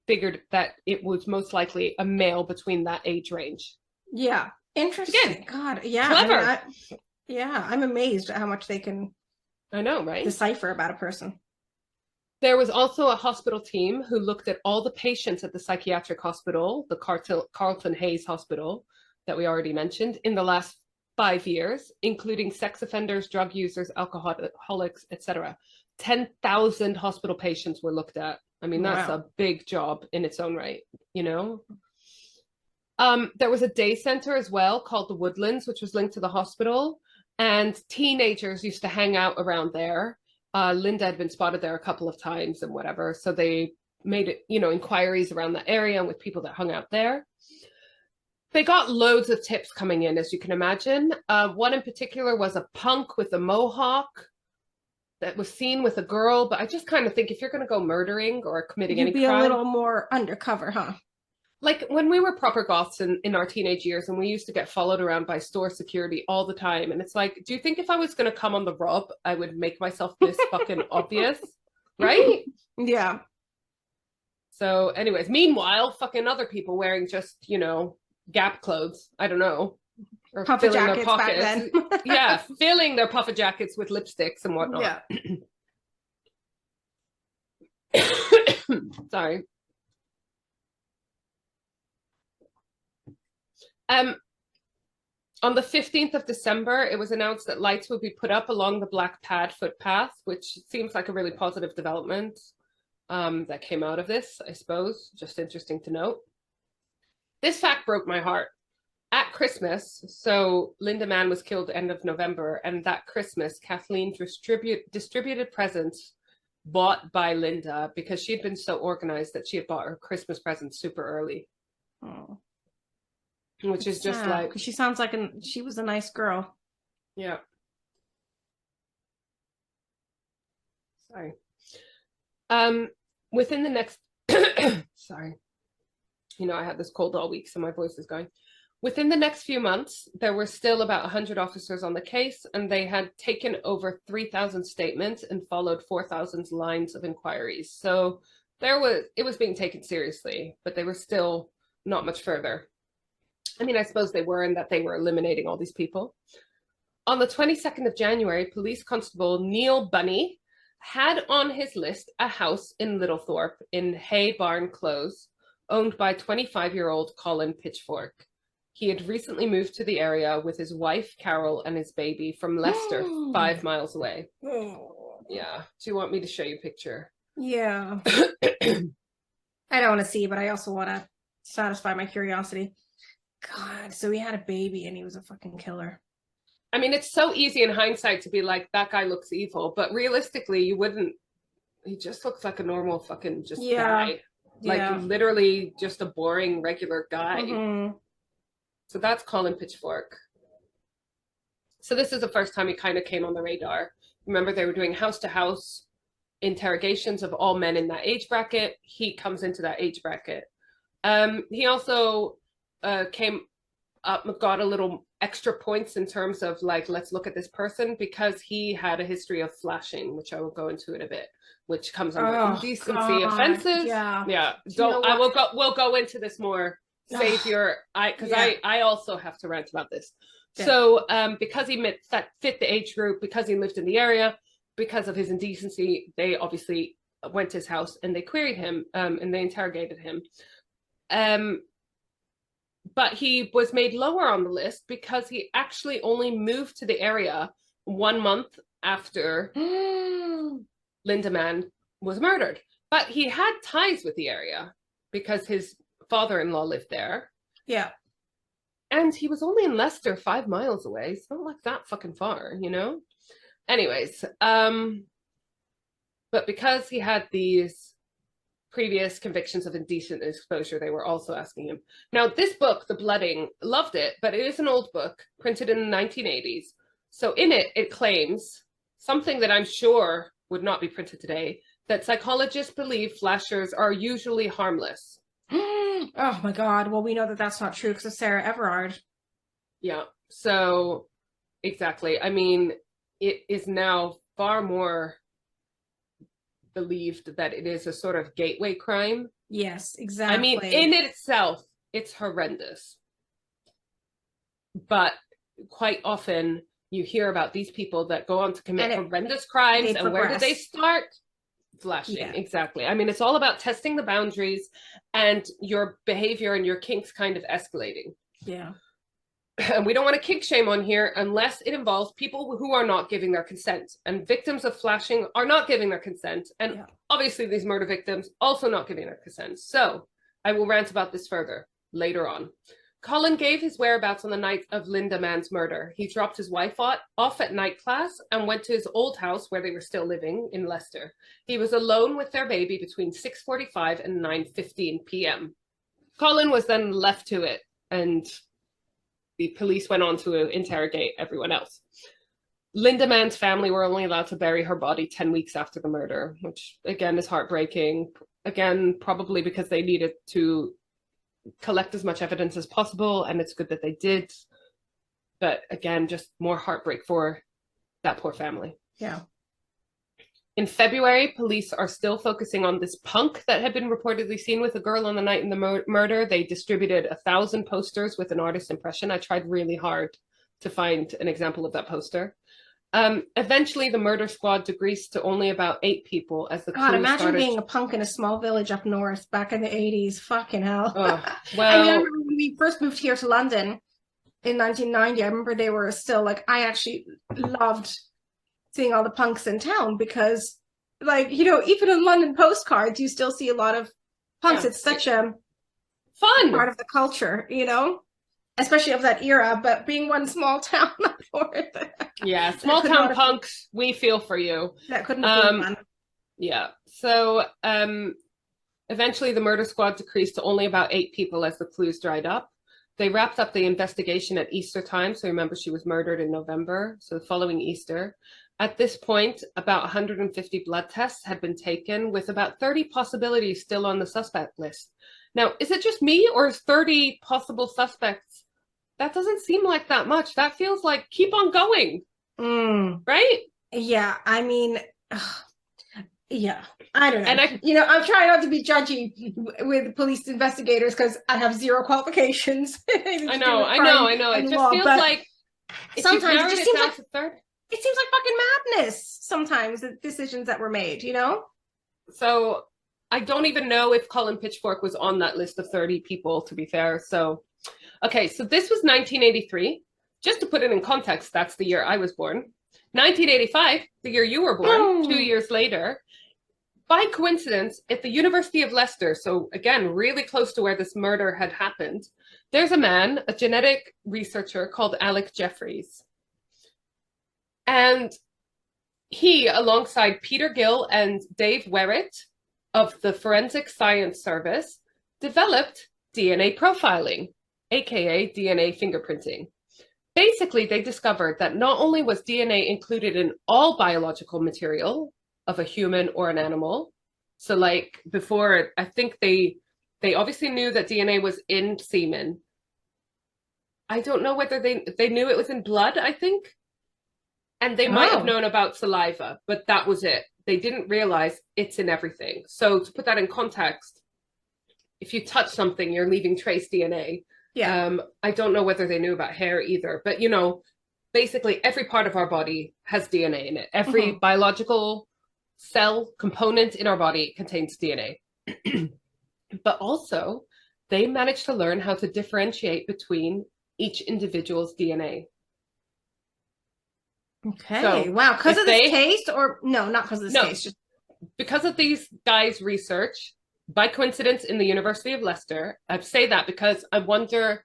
figured that it was most likely a male between that age range. Yeah. Interesting. Again, God, yeah. Clever. I'm amazed at how much they can decipher about a person. There was also a hospital team who looked at all the patients at the psychiatric hospital, the Carlton Hayes Hospital that we already mentioned, in the last 5 years, including sex offenders, drug users, alcoholics, etc. 10,000 hospital patients were looked at. I mean, that's a big job in its own right, you know? There was a day center as well called the Woodlands, which was linked to the hospital, and teenagers used to hang out around there. Linda had been spotted there a couple of times and whatever, so they made it, you know, inquiries around the area and with people that hung out there. They got loads of tips coming in, as you can imagine. One in particular was a punk with a mohawk that was seen with a girl, but I just kind of think if you're going to go murdering or committing any crime, you'd be a little more undercover, huh? Like when we were proper goths in our teenage years, and we used to get followed around by store security all the time, and it's like, do you think if I was going to come on the rob, I would make myself this fucking obvious, right? Yeah. So anyways, meanwhile, fucking other people wearing just, you know, Gap clothes, I don't know, or puffer filling jackets their pockets. Back then. Yeah, filling their puffer jackets with lipsticks and whatnot. Yeah. Sorry. On the 15th of December, it was announced that lights would be put up along the Black Pad footpath, which seems like a really positive development. that came out of this, I suppose. Just interesting to note. This fact broke my heart. At Christmas, so Linda Mann was killed end of November, and that Christmas, Kathleen distributed presents bought by Linda because she had been so organized that she had bought her Christmas presents super early. Oh. Which is just sad, like... because she sounds like she was a nice girl. Yeah. Sorry. Within the next... Sorry. You know, I had this cold all week, so my voice is going. Within the next few months, there were still about 100 officers on the case, and they had taken over 3,000 statements and followed 4,000 lines of inquiries. So it was being taken seriously, but they were still not much further. I mean, I suppose they were, in that they were eliminating all these people. On the 22nd of January, Police Constable Neil Bunny had on his list a house in Littlethorpe in Hay Barn Close, owned by 25-year-old Colin Pitchfork. He had recently moved to the area with his wife, Carol, and his baby from Leicester, 5 miles away. Yeah. Do you want me to show you a picture? Yeah. I don't want to see, but I also want to satisfy my curiosity. God, so he had a baby and he was a fucking killer. I mean, it's so easy in hindsight to be like, that guy looks evil, but realistically, you wouldn't. He just looks like a normal fucking guy. Like, literally just a boring, regular guy. Mm-hmm. So that's Colin Pitchfork. So this is the first time he kind of came on the radar. Remember, they were doing house-to-house interrogations of all men in that age bracket. He comes into that age bracket. He also came up, got a little extra points in terms of, like, let's look at this person, because he had a history of flashing, which I will go into in a bit, which comes under indecency offenses. Yeah. We'll go into this more. Save your, I also have to rant about this. Yeah. So because he fit the age group, because he lived in the area, because of his indecency, they obviously went to his house and they queried him and they interrogated him. But he was made lower on the list because he actually only moved to the area 1 month after Linda Mann was murdered. But he had ties with the area because his father-in-law lived there. Yeah. And he was only in Leicester, 5 miles away. It's not like that fucking far, you know? Anyways, but because he had these previous convictions of indecent exposure, they were also asking him. Now, this book, The Blooding, loved it, but it is an old book, printed in the 1980s. So in it, it claims something that I'm sure would not be printed today, that psychologists believe flashers are usually harmless. Oh my God. Well, we know that that's not true because of Sarah Everard. Yeah. So exactly. I mean, it is now far more believed that it is a sort of gateway crime. Yes, exactly. I mean, in itself, it's horrendous. But quite often you hear about these people that go on to commit horrendous crimes. And where did they start? Flashing. Yeah. Exactly. I mean, it's all about testing the boundaries and your behavior and your kinks kind of escalating. Yeah. And we don't want to kink shame on here unless it involves people who are not giving their consent. And victims of flashing are not giving their consent. And obviously these murder victims also not giving their consent. So I will rant about this further later on. Colin gave his whereabouts on the night of Linda Mann's murder. He dropped his wife off at night class and went to his old house where they were still living in Leicester. He was alone with their baby between 6:45 and 9:15 p.m. Colin was then left to it, and the police went on to interrogate everyone else. Linda Mann's family were only allowed to bury her body 10 weeks after the murder, which again is heartbreaking. Again, probably because they needed to collect as much evidence as possible, and it's good that they did. But again, just more heartbreak for that poor family. Yeah. In February, police are still focusing on this punk that had been reportedly seen with a girl on the night in the murder. They distributed 1,000 posters with an artist's impression. I tried really hard to find an example of that poster. Eventually, the murder squad decreased to only about 8 people as the God, imagine being a punk in a small village up north back in the 80s. Fucking hell. Well, I mean, I remember when we first moved here to London in 1990, I remember they were still like, I actually loved seeing all the punks in town because Like, you know, even in London postcards, you still see a lot of punks. Yeah. It's such a Fun part of the culture, you know, especially of that era. But being one small town up north, yeah, small town punks, we feel for you. That couldn't have been fun. Yeah. So eventually the murder squad decreased to only about 8 people as the clues dried up. They wrapped up the investigation at Easter time. So remember, she was murdered in November, so the following Easter. At this point, about 150 blood tests had been taken, with about 30 possibilities still on the suspect list. Now, is it just me, or is 30 possible suspects? That doesn't seem like that much. That feels like keep on going, right? Yeah, I mean, yeah, I don't know. And you know, I'm trying not to be judgy with police investigators because I have zero qualifications. I know. It just feels like sometimes it just seems like it seems like fucking madness. Sometimes the decisions that were made, you know. So I don't even know if Colin Pitchfork was on that list of 30 people, to be fair. So, okay, so this was 1983. Just to put it in context, that's the year I was born. 1985, the year you were born, 2 years later. By coincidence, at the University of Leicester, so again, really close to where this murder had happened, there's a man, a genetic researcher called Alec Jeffreys. And he, alongside Peter Gill and Dave Werrett of the Forensic Science Service, developed DNA profiling, aka DNA fingerprinting. Basically, they discovered that not only was DNA included in all biological material of a human or an animal, so like before, I think they obviously knew that DNA was in semen. I don't know whether they knew it was in blood, I think. And they might have known about saliva, but that was it. They didn't realize it's in everything. So to put that in context, if you touch something, you're leaving trace DNA. Yeah. I don't know whether they knew about hair either, but you know, basically every part of our body has DNA in it. Every biological cell component in our body contains DNA. But also, they managed to learn how to differentiate between each individual's DNA. Okay. So wow. Because of this case, or no, not because of this case, just because of these guys' research, by coincidence in the University of Leicester. I say that because I wonder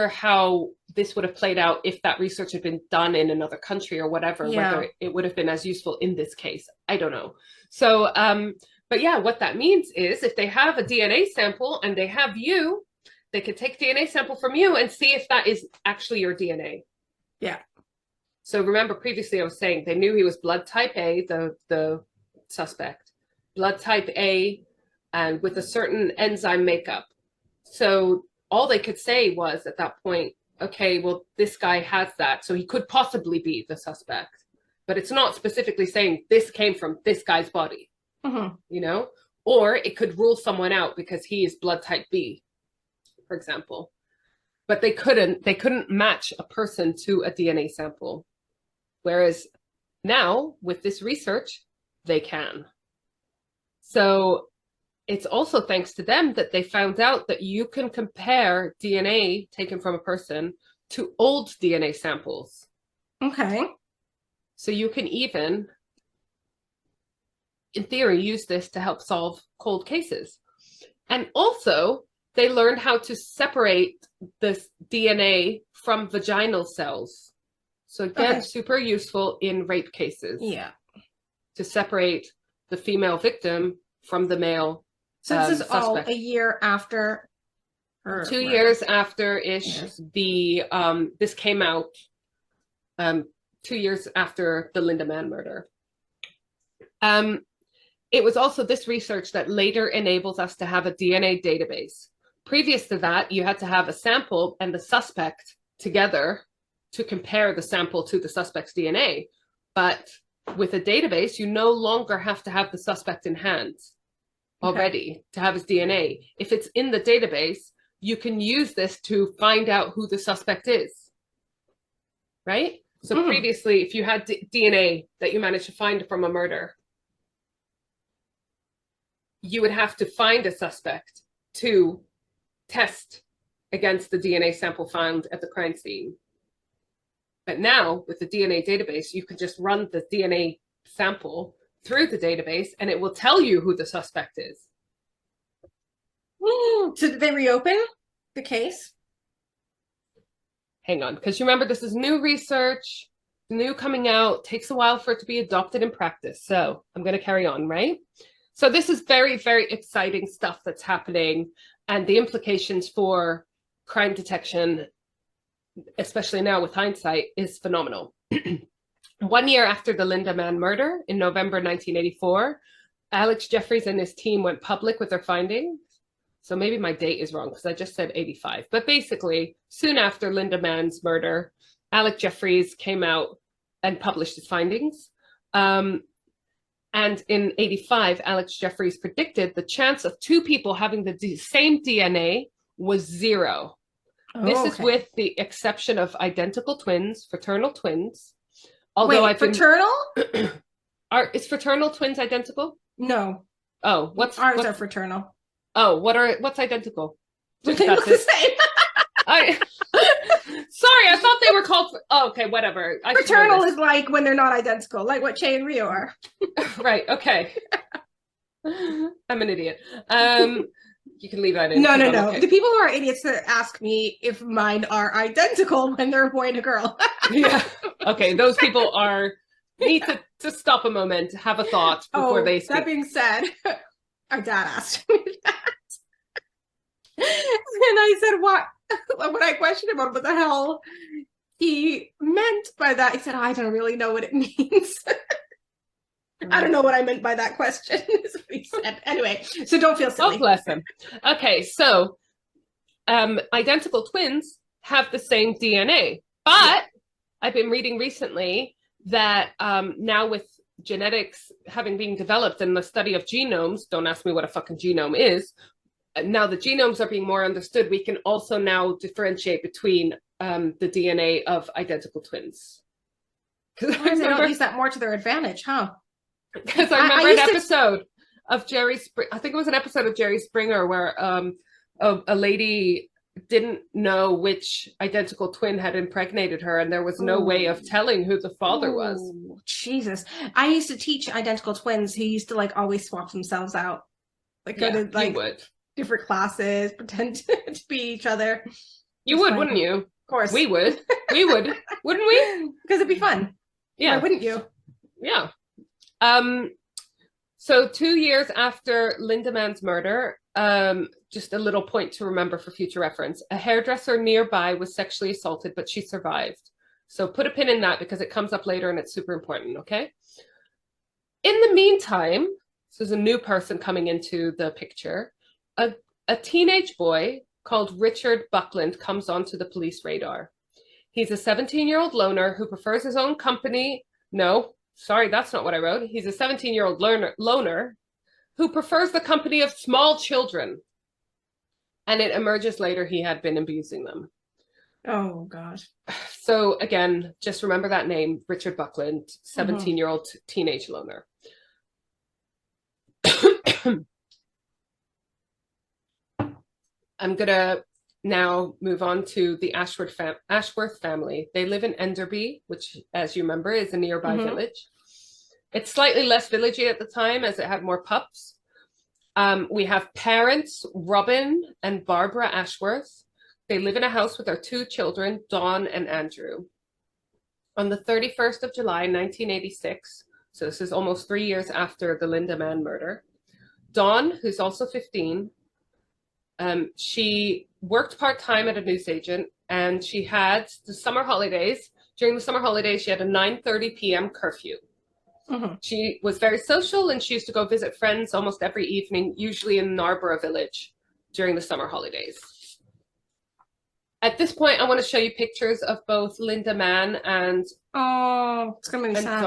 how this would have played out if that research had been done in another country or whatever, whether it would have been as useful in this case. I don't know. So, but yeah, what that means is if they have a DNA sample and they have you, they could take DNA sample from you and see if that is actually your DNA. Yeah. So remember previously I was saying they knew he was blood type A, the suspect, blood type A, and with a certain enzyme makeup. So all they could say was at that point, okay, well, this guy has that, so he could possibly be the suspect. But it's not specifically saying this came from this guy's body, you know? Or it could rule someone out because he is blood type B, for example. But they couldn't match a person to a DNA sample. Whereas now, with this research, they can. So it's also thanks to them that they found out that you can compare DNA taken from a person to old DNA samples. Okay. So you can even, in theory, use this to help solve cold cases. And also, they learned how to separate this DNA from vaginal cells. So again, super useful in rape cases. Yeah. To separate the female victim from the male So this is suspect. all a year after her 2 years after-ish, this came out 2 years after the Linda Mann murder. It was also this research that later enables us to have a DNA database. Previous to that, you had to have a sample and the suspect together to compare the sample to the suspect's DNA. But with a database, you no longer have to have the suspect in hand already to have his DNA. If it's in the database, you can use this to find out who the suspect is, right? So previously, if you had DNA that you managed to find from a murder, you would have to find a suspect to test against the DNA sample found at the crime scene. But now, with the DNA database, you can just run the DNA sample through the database, and it will tell you who the suspect is. So did they reopen the case? Hang on, because you remember this is new research, new coming out, takes a while for it to be adopted in practice. So I'm going to carry on, right? So this is very, very exciting stuff that's happening, and the implications for crime detection, especially now with hindsight, is phenomenal. 1 year after the Lindemann murder in November 1984, Alex Jeffries and his team went public with their findings. So maybe my date is wrong because I just said 85. But basically, soon after Lindemann's murder, Alex Jeffries came out and published his findings. And in 85, Alex Jeffries predicted the chance of two people having the same DNA was 0. This is with the exception of identical twins, fraternal twins. Although fraternal? Is fraternal twins identical? No. Oh, ours are fraternal. Oh, what's identical? They look the same. Sorry, I thought they were called. Oh, okay, whatever. Fraternal is like when they're not identical, like what Che and Rio are. Right. Okay. I'm an idiot. You can leave that in. No. Okay. The people who are idiots that ask me if mine are identical when they're a boy and a girl. Yeah. Okay. Those people need to stop a moment, have a thought before they speak. That being said, our dad asked me that. And I said, what? When I questioned him on what the hell he meant by that, he said, I don't really know what it means. I don't know what I meant by that question, is what he said. Anyway, so don't feel silly. Oh, bless him. Okay, so identical twins have the same DNA, but I've been reading recently that now with genetics having been developed and the study of genomes, don't ask me what a fucking genome is, now the genomes are being more understood, we can also now differentiate between the DNA of identical twins. They don't use that more to their advantage, huh? Because I remember an episode of I think it was an episode of Jerry Springer where a lady didn't know which identical twin had impregnated her, and there was no way of telling who the father was. Jesus. I used to teach identical twins who used to like always swap themselves out. Like go to like different classes, pretend to be each other. You would, wouldn't you? Of course. We would. We would. Wouldn't we? Because it'd be fun. Yeah. Why wouldn't you? Yeah. So 2 years after Lindemann's murder, just a little point to remember for future reference, a hairdresser nearby was sexually assaulted, but she survived. So put a pin in that because it comes up later and it's super important, okay? In the meantime, so there's a new person coming into the picture. A teenage boy called Richard Buckland comes onto the police radar. He's a 17-year-old loner who prefers his own company. No, sorry, that's not what I wrote. He's a 17-year-old loner who prefers the company of small children. And it emerges later he had been abusing them. Oh, God. So again, just remember that name, Richard Buckland, 17-year-old teenage loner. I'm going to now move on to the Ashworth family. They live in Enderby, which, as you remember, is a nearby village. It's slightly less villagey at the time as it had more pups. We have parents, Robin and Barbara Ashworth. They live in a house with their 2 children, Dawn and Andrew. On the 31st of July, 1986, so this is almost 3 years after the Lindemann murder, Dawn, who's also 15, she worked part-time at a newsagent, and she had the summer holidays. During the summer holidays, she had a 9:30 p.m. curfew. She was very social, and she used to go visit friends almost every evening, usually in Narborough village during the summer holidays. At this point, I want to show you pictures of both Lindemann and it's gonna be sad.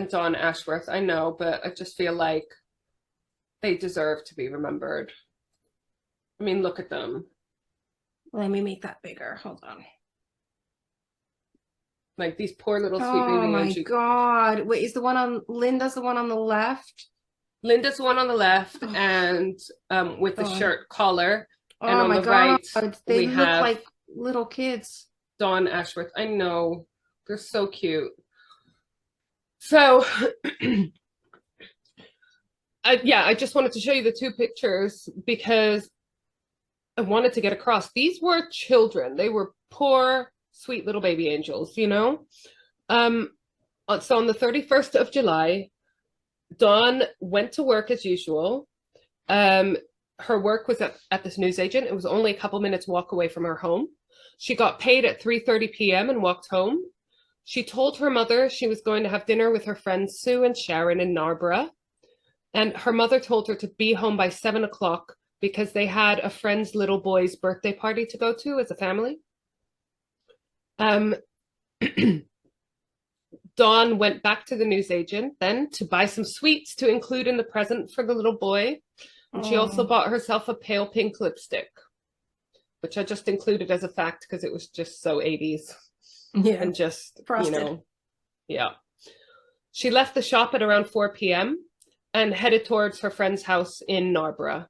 Dawn Ashworth. I know, but I just feel like they deserve to be remembered. I mean, look at them. Let me make that bigger. Hold on. Like these poor little sweet baby. Oh my God. Wait, is Linda's the one on the left? Linda's the one on the left and with the shirt collar. And on the right, they look like little kids. Dawn Ashworth. I know. They're so cute. So I just wanted to show you the two pictures because I wanted to get across. These were children. They were poor, sweet little baby angels, you know? So on the 31st of July, Dawn went to work as usual. Her work was at this newsagent. It was only a couple minutes walk away from her home. She got paid at 3:30 p.m. and walked home. She told her mother she was going to have dinner with her friends Sue and Sharon in Narborough. And her mother told her to be home by 7 o'clock because they had a friend's little boy's birthday party to go to as a family. Dawn went back to the newsagent then to buy some sweets to include in the present for the little boy. And she also bought herself a pale pink lipstick, which I just included as a fact because it was just so 80s. Yeah. And just, Frosted. you know, yeah. She left the shop at around 4 p.m. and headed towards her friend's house in Narborough.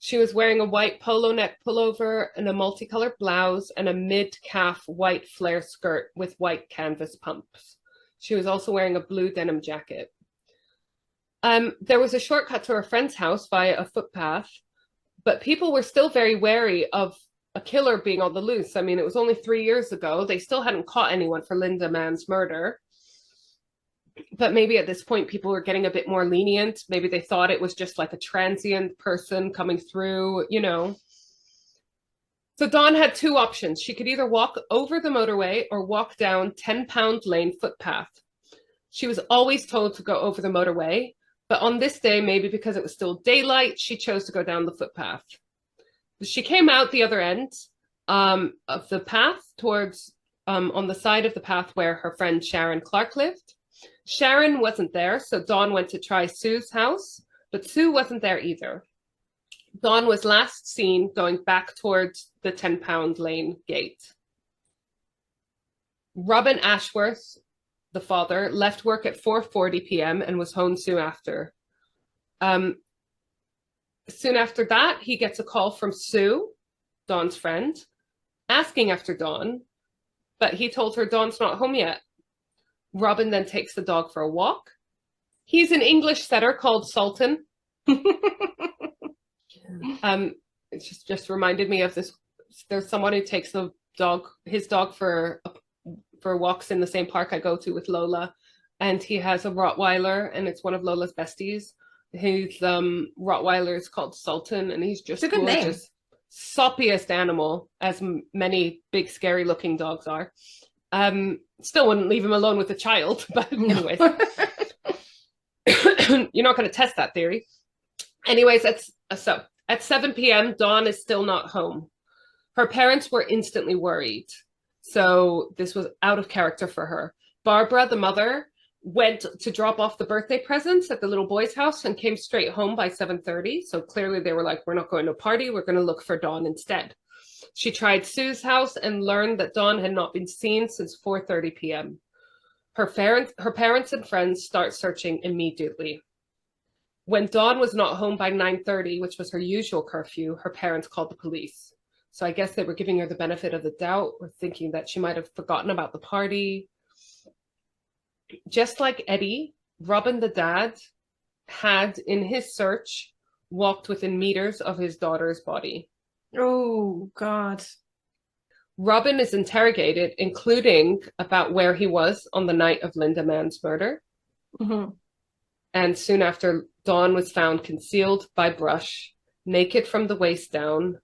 She was wearing a white polo neck pullover and a multicolored blouse and a mid-calf white flare skirt with white canvas pumps. She was also wearing a blue denim jacket. There was a shortcut to her friend's house via a footpath, but people were still very wary of a killer being on the loose. I mean, it was only 3 years ago. They still hadn't caught anyone for Linda Mann's murder. But maybe at this point, people were getting a bit more lenient. Maybe they thought it was just like a transient person coming through, you know. So Dawn had two options. She could either walk over the motorway or walk down 10-Pound Lane footpath. She was always told to go over the motorway, but on this day, maybe because it was still daylight, she chose to go down the footpath. She came out the other end of the path towards, on the side of the path where her friend Sharon Clark lived. Sharon wasn't there, so Dawn went to try Sue's house, but Sue wasn't there either. Dawn was last seen going back towards the 10-Pound Lane gate. Robin Ashworth, the father, left work at 4:40 p.m. and was home soon after. Soon after that, he gets a call from Sue, Dawn's friend, asking after Dawn, but he told her Dawn's not home yet. Robin then takes the dog for a walk. He's an English setter called Sultan. It just reminded me of this. There's someone who takes his dog for walks in the same park I go to with Lola, and he has a Rottweiler, and it's one of Lola's besties. His Rottweiler is called Sultan, and he's just it's a good gorgeous, name. Soppiest animal, as many big scary looking dogs are. Still wouldn't leave him alone with a child, but anyways. You're not going to test that theory. Anyways, so at 7 p.m., Dawn is still not home. Her parents were instantly worried. So this was out of character for her. Barbara, the mother, went to drop off the birthday presents at the little boy's house and came straight home by 7:30. So clearly they were like, we're not going to a party. We're going to look for Dawn instead. She tried Sue's house and learned that Dawn had not been seen since 4:30 p.m. Her parents and friends start searching immediately. When Dawn was not home by 9:30, which was her usual curfew, her parents called the police. So I guess they were giving her the benefit of the doubt or thinking that she might have forgotten about the party. Just like Eddie, Robin, the dad, had in his search walked within meters of his daughter's body. Oh, God. Robin is interrogated, including about where he was on the night of Linda Mann's murder. Mm-hmm. And soon after, Dawn was found concealed by brush, naked from the waist down,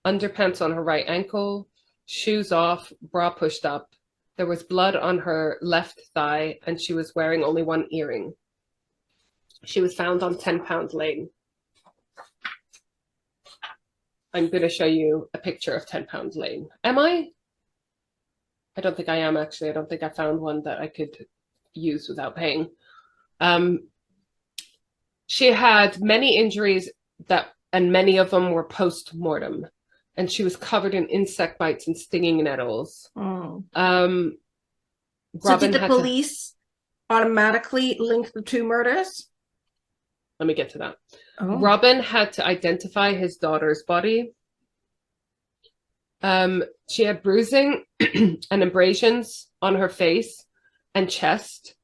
underpants on her right ankle, shoes off, bra pushed up. There was blood on her left thigh, and she was wearing only one earring. She was found on 10-Pound Lane. I'm going to show you a picture of 10-Pound Lane. Am I? I don't think I am, actually. I don't think I found one that I could use without paying. She had many injuries and many of them were post-mortem. And she was covered in insect bites and stinging nettles. So did the police automatically link the two murders? Let me get to that. Oh. Robin had to identify his daughter's body. She had bruising and abrasions on her face and chest.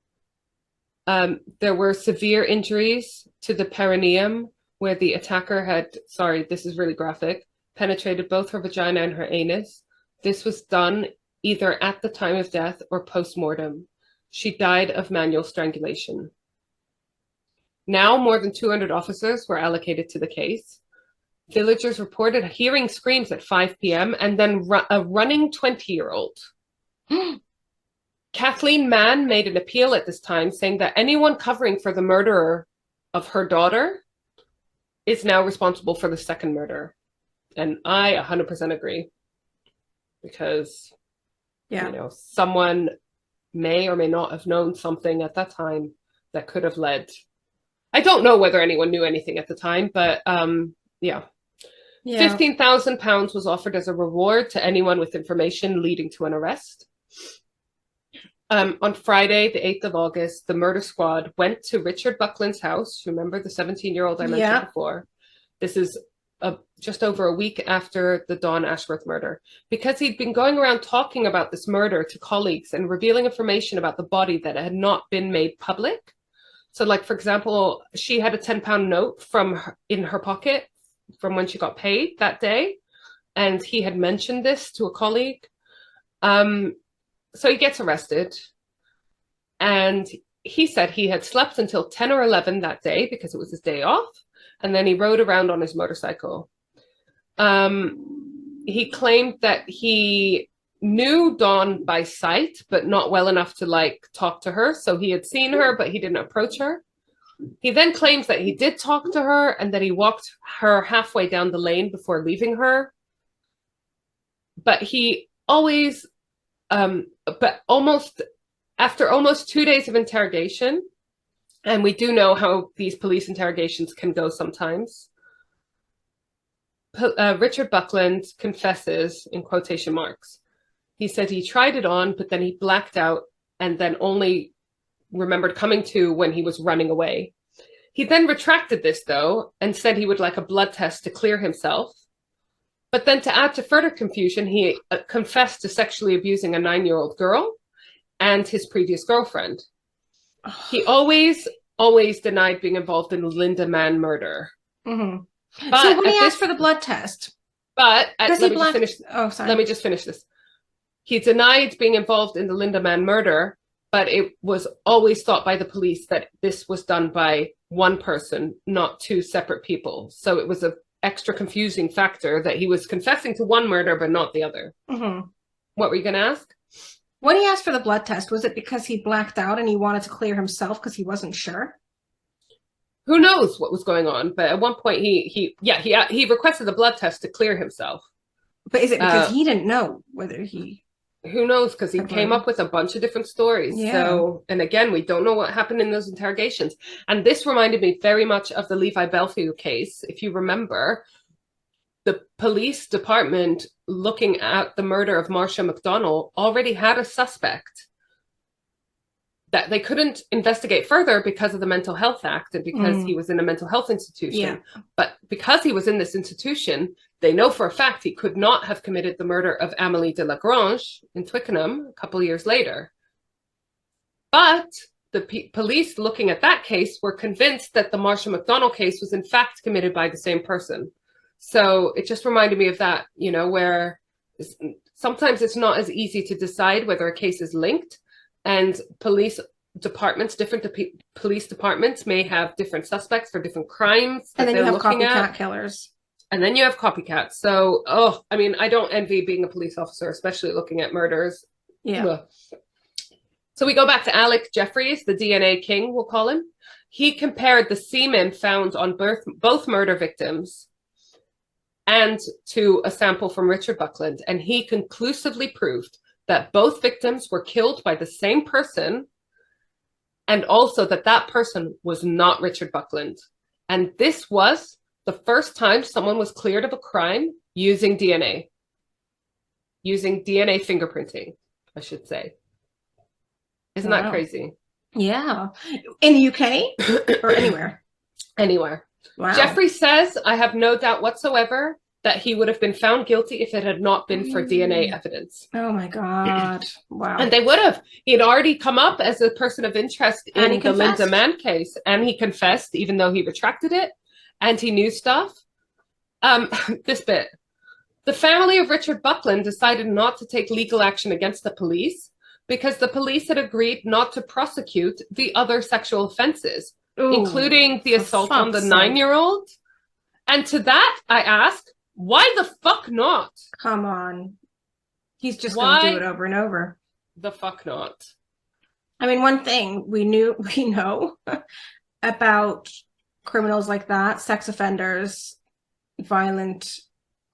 There were severe injuries to the perineum, where the attacker had, sorry, this is really graphic, penetrated both her vagina and her anus. This was done either at the time of death or post-mortem. She died of manual strangulation. Now, more than 200 officers were allocated to the case. Villagers reported hearing screams at 5 p.m. and then a running 20-year-old. Kathleen Mann made an appeal at this time, saying that anyone covering for the murderer of her daughter is now responsible for the second murder. And I 100% agree. Because, you know, someone may or may not have known something at that time that could have led. I don't know whether anyone knew anything at the time, but yeah. £15,000 was offered as a reward to anyone with information leading to an arrest. On Friday, the 8th of August, the murder squad went to Richard Buckland's house. Remember the 17-year-old I mentioned before? This is just over a week after the Dawn Ashworth murder, because he'd been going around talking about this murder to colleagues and revealing information about the body that had not been made public. So, like, for example, she had a £10 note in her pocket from when she got paid that day, and he had mentioned this to a colleague. So he gets arrested, and he said he had slept until 10 or 11 that day because it was his day off, and then he rode around on his motorcycle. He claimed that he knew Dawn by sight, but not well enough to, like, talk to her. So he had seen her, but he didn't approach her. He then claims that he did talk to her and that he walked her halfway down the lane before leaving her. But he always, after almost 2 days of interrogation, and we do know how these police interrogations can go sometimes, Richard Buckland confesses, in quotation marks. He said he tried it on, but then he blacked out and then only remembered coming to when he was running away. He then retracted this, though, and said he would like a blood test to clear himself. But then, to add to further confusion, he confessed to sexually abusing a 9-year-old girl and his previous girlfriend. He always denied being involved in the Linda Mann murder. Mm-hmm. But so when he asked for the blood test, let me just finish this. He denied being involved in the Linda Mann murder, but it was always thought by the police that this was done by one person, not two separate people. So it was an extra confusing factor that he was confessing to one murder, but not the other. Mm-hmm. What were you going to ask? When he asked for the blood test, was it because he blacked out and he wanted to clear himself because he wasn't sure? Who knows what was going on? But at one point, he requested the blood test to clear himself. But is it because he didn't know whether he? Who knows? Because he came up with a bunch of different stories. Yeah. So, and again, we don't know what happened in those interrogations. And this reminded me very much of the Levi Bellfield case. If you remember, the police department looking at the murder of Marcia McDonnell already had a suspect that they couldn't investigate further because of the Mental Health Act and because he was in a mental health institution. Yeah. But because he was in this institution, they know for a fact he could not have committed the murder of Amélie de Lagrange in Twickenham a couple of years later. But the police looking at that case were convinced that the Marcia McDonnell case was in fact committed by the same person. So it just reminded me of that, you know, where sometimes it's not as easy to decide whether a case is linked. And police departments, different police departments may have different suspects for different crimes. And then you have copycat killers. And then you have copycats. So, I mean, I don't envy being a police officer, especially looking at murders. Yeah. Ugh. So we go back to Alec Jeffries, the DNA king, we'll call him. He compared the semen found on both murder victims and to a sample from Richard Buckland. And he conclusively proved that both victims were killed by the same person, and also that that person was not Richard Buckland. And this was the first time someone was cleared of a crime using DNA fingerprinting, I should say. Isn't that crazy? Yeah. In the UK or anywhere? Anywhere. Wow. Jeffrey says, I have no doubt whatsoever that he would have been found guilty if it had not been for DNA evidence. Oh my God. Wow. And they would have. He had already come up as a person of interest in the Linda Mann case, and he confessed, even though he retracted it, and he knew stuff. This bit. The family of Richard Buckland decided not to take legal action against the police because the police had agreed not to prosecute the other sexual offenses, including the assault on the 9-year-old. And to that, I ask, why the fuck not? Come on. He's just going to do it over and over. The fuck not? I mean, one thing we know about criminals like that, sex offenders, violent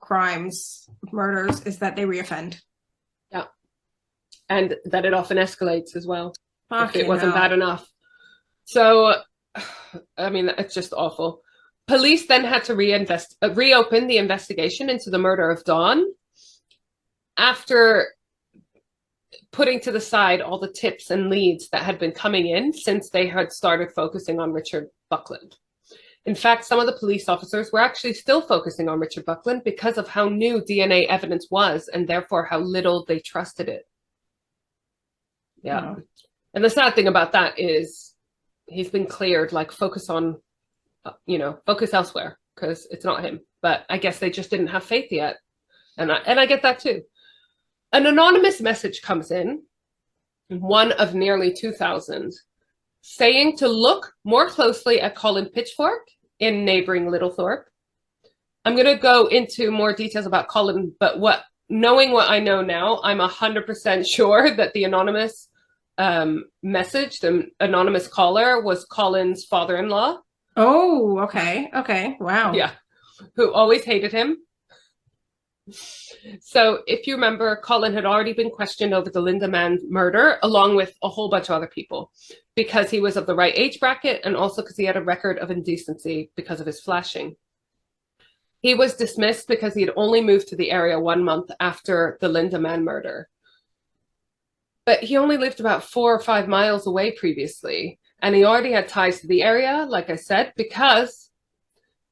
crimes, murders, is that they reoffend. Yeah. And that it often escalates as well. Fuck, if it wasn't bad enough. So, I mean, it's just awful. Police then had to reopen the investigation into the murder of Dawn after putting to the side all the tips and leads that had been coming in since they had started focusing on Richard Buckland. In fact, some of the police officers were actually still focusing on Richard Buckland because of how new DNA evidence was and therefore how little they trusted it. Yeah. Oh. And the sad thing about that is he's been cleared, like focus elsewhere because it's not him. But I guess they just didn't have faith yet. And I get that too. An anonymous message comes in, one of nearly 2,000, saying to look more closely at Colin Pitchfork in neighboring Littlethorpe. I'm going to go into more details about Colin, but knowing what I know now, I'm 100% sure that the anonymous message, the anonymous caller, was Colin's father-in-law. Oh, okay. Okay. Wow. Yeah. Who always hated him. So if you remember, Colin had already been questioned over the Linda Mann murder, along with a whole bunch of other people, because he was of the right age bracket and also because he had a record of indecency because of his flashing. He was dismissed because he had only moved to the area 1 month after the Linda Mann murder. But he only lived about 4 or 5 miles away previously, and he already had ties to the area, like I said, because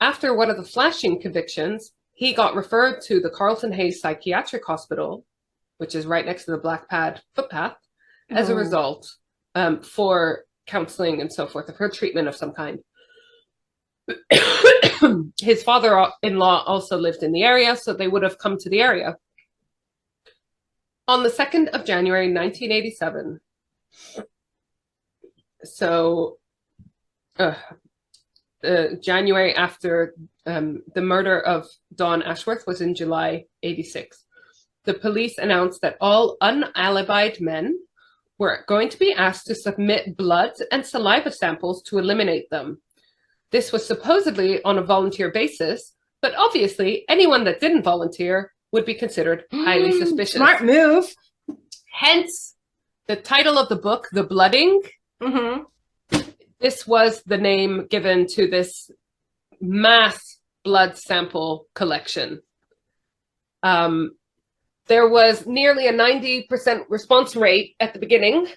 after one of the flashing convictions, he got referred to the Carlton Hayes Psychiatric Hospital, which is right next to the Black Pad footpath, as a result for counseling and so forth, for treatment of some kind. His father-in-law also lived in the area, so they would have come to the area. On the 2nd of January, 1987, so January after the murder of Dawn Ashworth was in July 86. The police announced that all unalibied men were going to be asked to submit blood and saliva samples to eliminate them. This was supposedly on a volunteer basis, but obviously anyone that didn't volunteer would be considered highly suspicious. Smart move. Hence the title of the book, The Blooding. Mm-hmm. This was the name given to this mass blood sample collection. There was nearly a 90% response rate at the beginning.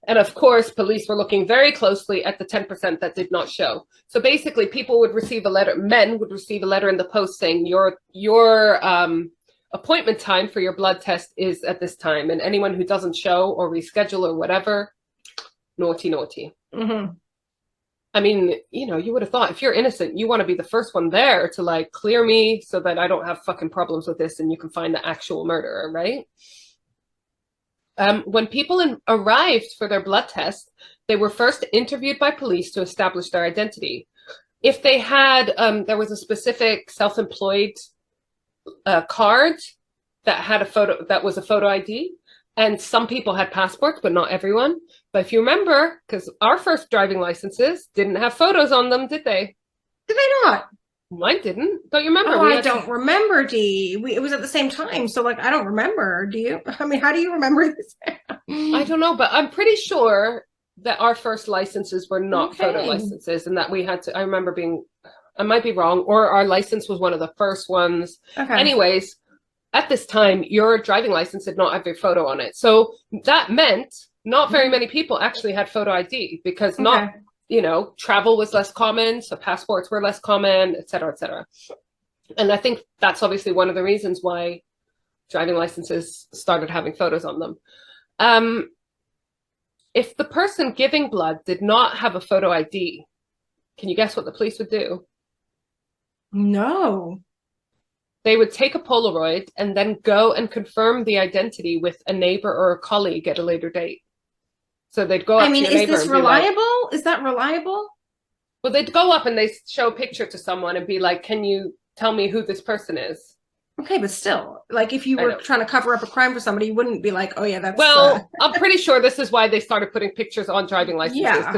And of course, police were looking very closely at the 10% that did not show. So basically, people would receive a letter, men would receive a letter in the post saying your appointment time for your blood test is at this time. And anyone who doesn't show or reschedule or whatever, naughty, naughty. Mm-hmm. I mean, you would have thought if you're innocent, you want to be the first one there to like clear me so that I don't have fucking problems with this and you can find the actual murderer, right? When people arrived for their blood test, they were first interviewed by police to establish their identity. If they had, there was a specific self-employed card that had a photo, that was a photo ID. And some people had passports, but not everyone. But if you remember, because our first driving licenses didn't have photos on them, did they? Did they not? Mine didn't. Don't you remember? Oh, I don't remember, Dee. It was at the same time. So, like, I don't remember. Do you? I mean, how do you remember this? I don't know, but I'm pretty sure that our first licenses were not photo licenses and that we had to, I remember being, I might be wrong, or our license was one of the first ones. Okay. Anyways, at this time, your driving license did not have your photo on it. So that meant not very many people actually had photo ID because travel was less common. So passports were less common, et cetera, et cetera. And I think that's obviously one of the reasons why driving licenses started having photos on them. If the person giving blood did not have a photo ID, can you guess what the police would do? No. They would take a Polaroid and then go and confirm the identity with a neighbor or a colleague at a later date. So they'd go up to your neighbor. Is this reliable? Is that reliable? Well, they'd go up and they show a picture to someone and be like, can you tell me who this person is? Okay, but still, like, if you were trying to cover up a crime for somebody, you wouldn't be like, oh yeah, that's... Well, I'm pretty sure this is why they started putting pictures on driving licenses. Even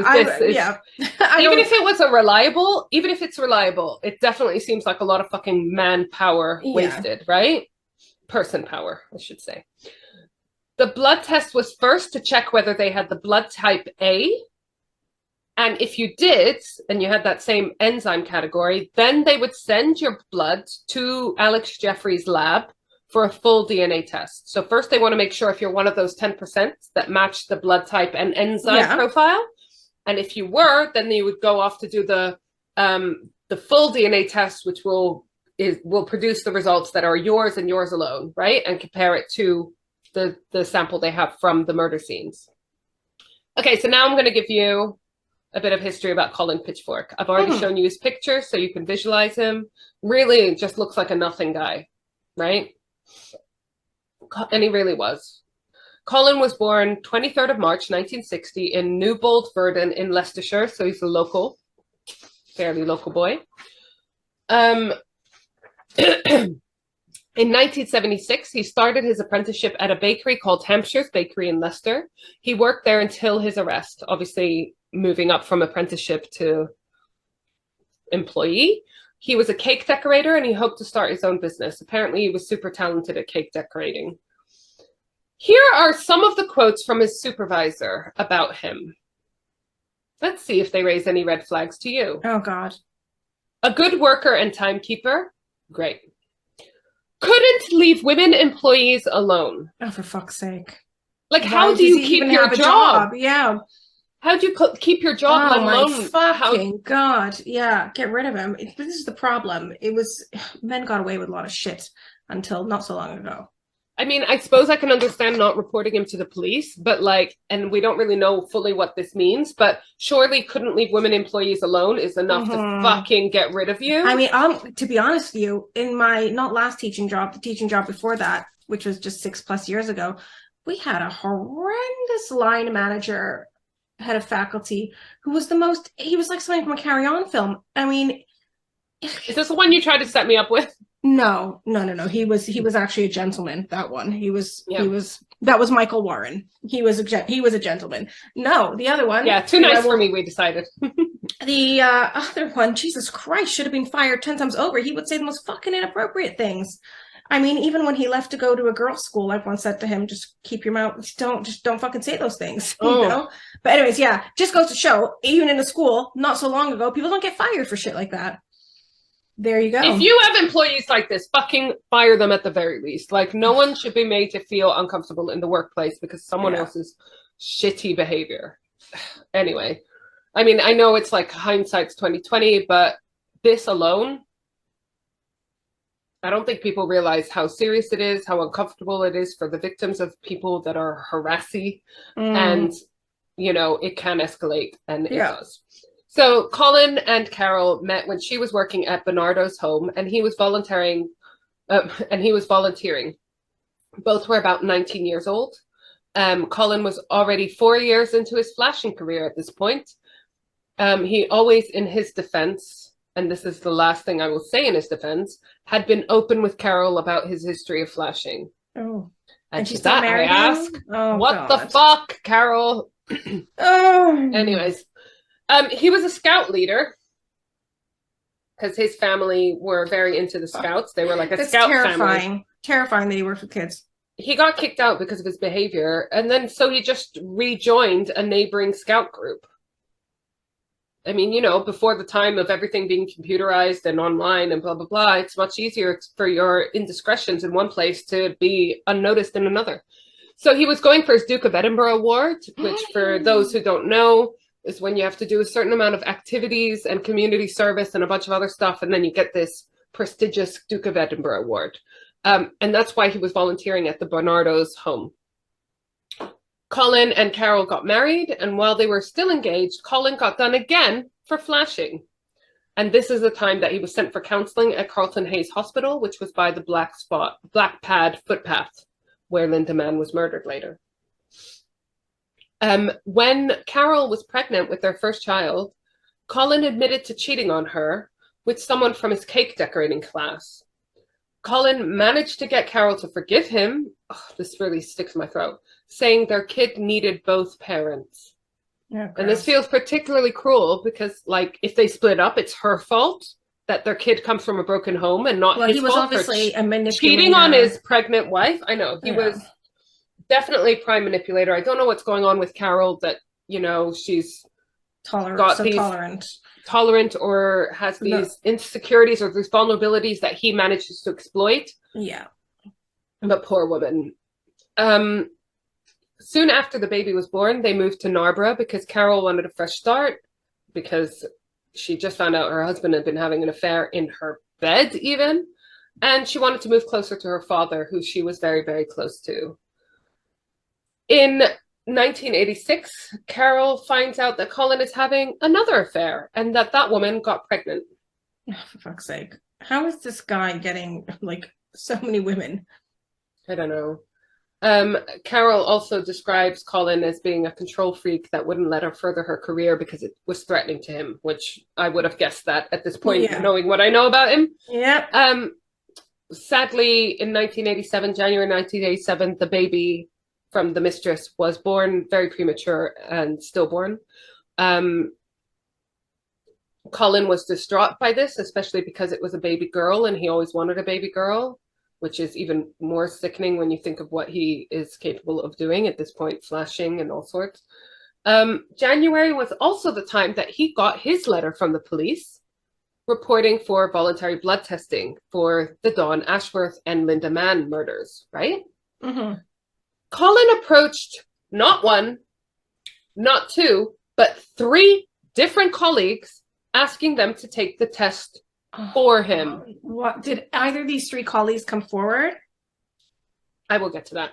if it's reliable, it definitely seems like a lot of fucking manpower wasted, right? Person power, I should say. The blood test was first to check whether they had the blood type A. And if you did, and you had that same enzyme category, then they would send your blood to Alex Jeffrey's lab for a full DNA test. So first they want to make sure if you're one of those 10% that match the blood type and enzyme profile. And if you were, then you would go off to do the full DNA test, which will produce the results that are yours and yours alone, right? And compare it to the sample they have from the murder scenes. Okay, so now I'm going to give you a bit of history about Colin Pitchfork. I've already shown you his picture so you can visualize him. Really just looks like a nothing guy, right? And he really was. Colin was born 23rd of March, 1960 in Newbold Verdon in Leicestershire. So he's a local, fairly local boy. In 1976, he started his apprenticeship at a bakery called Hampshire's Bakery in Leicester. He worked there until his arrest, obviously moving up from apprenticeship to employee. He was a cake decorator and he hoped to start his own business. Apparently he was super talented at cake decorating. Here are some of the quotes from his supervisor about him. Let's see if they raise any red flags to you. Oh God. A good worker and timekeeper. Great. Couldn't leave women employees alone. Oh, for fuck's sake. Like, how do you keep your job? Yeah. How do you keep your job, let alone... Oh, my fucking God. Yeah, get rid of him. This is the problem. Men got away with a lot of shit until not so long ago. I mean, I suppose I can understand not reporting him to the police, but like, and we don't really know fully what this means, but surely couldn't leave women employees alone is enough to fucking get rid of you. I mean, to be honest with you, in my not last teaching job, the teaching job before that, which was just 6+ years ago, we had a horrendous line manager, head of faculty, who was he was like something from a Carry On film. I mean, is this the one you tried to set me up with? No. He was actually a gentleman. That one. That was Michael Warren. He was a gentleman. No, the other one. Yeah, too nice for me, we decided. The other one, Jesus Christ, should have been fired 10 times over. He would say the most fucking inappropriate things. I mean, even when he left to go to a girls' school, everyone said to him, just keep your mouth, don't fucking say those things, you know? But anyways, yeah, just goes to show, even in the school, not so long ago, people don't get fired for shit like that. There you go. If you have employees like this, fucking fire them at the very least. Like, no one should be made to feel uncomfortable in the workplace because someone else's shitty behavior. Anyway, I mean, I know it's like hindsight's 2020, but this alone, I don't think people realize how serious it is, how uncomfortable it is for the victims of people that are harassy. And, you know, it can escalate, and it does. So Colin and Carol met when she was working at Bernardo's home, and he was volunteering. Both were about 19 years old. Colin was already 4 years into his flashing career at this point. He always, in his defense, and this is the last thing I will say in his defense, had been open with Carol about his history of flashing. Oh. And she's that I ask, what the fuck, Carol? Anyways, he was a scout leader because his family were very into the scouts. They were like a scout family. Terrifying that he worked with kids. He got kicked out because of his behavior, and then so he just rejoined a neighboring scout group. I mean, you know, before the time of everything being computerized and online and blah, blah, blah, it's much easier for your indiscretions in one place to be unnoticed in another. So he was going for his Duke of Edinburgh Award, which for those who don't know, is when you have to do a certain amount of activities and community service and a bunch of other stuff, and then you get this prestigious Duke of Edinburgh award. And that's why he was volunteering at the Barnardo's home. Colin and Carol got married, and while they were still engaged, Colin got done again for flashing. And this is the time that he was sent for counselling at Carlton Hayes Hospital, which was by the Black Pad footpath, where Linda Mann was murdered later. When Carol was pregnant with their first child, Colin admitted to cheating on her with someone from his cake decorating class. Colin managed to get Carol to forgive him. Oh, this really sticks in my throat. Saying their kid needed both parents. Yeah, and this feels particularly cruel because, like, if they split up, it's her fault that their kid comes from a broken home and not his fault. He was obviously a manipulator. Cheating on his pregnant wife. I know. He was definitely a prime manipulator. I don't know what's going on with Carol that, you know, she's tolerant or has these insecurities or these vulnerabilities that he manages to exploit. Yeah. But poor woman. Soon after the baby was born, they moved to Narborough because Carol wanted a fresh start, because she just found out her husband had been having an affair in her bed even, and she wanted to move closer to her father, who she was very, very close to. In 1986, Carol finds out that Colin is having another affair and that woman got pregnant. Oh, for fuck's sake. How is this guy getting, like, so many women? I don't know. Carol also describes Colin as being a control freak that wouldn't let her further her career because it was threatening to him, which I would have guessed that at this point, knowing what I know about him. Yeah. Sadly, in January 1987, the baby from the mistress was born very premature and stillborn. Colin was distraught by this, especially because it was a baby girl and he always wanted a baby girl, which is even more sickening when you think of what he is capable of doing at this point, flashing and all sorts. January was also the time that he got his letter from the police reporting for voluntary blood testing for the Dawn Ashworth and Linda Mann murders, right? Mm-hmm. Colin approached not one, not two, but 3 different colleagues asking them to take the test for him. What did either of these 3 colleagues come forward? I will get to that.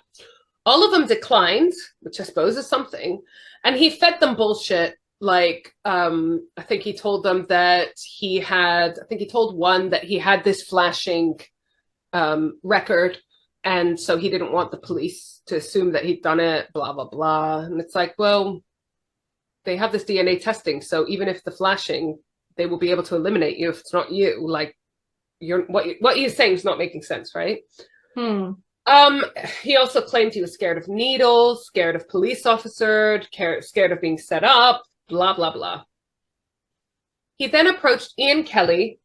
All of them declined, which I suppose is something, and he fed them bullshit. Like, I think he told them that he told one that he had this flashing record, and so he didn't want the police to assume that he'd done it, blah, blah, blah. And it's like, well, they have this DNA testing, so even if the flashing, they will be able to eliminate you if it's not you. Like, what he's saying is not making sense, right? He also claimed he was scared of needles, scared of police officers, scared of being set up, blah, blah, blah. He then approached Ian Kelly,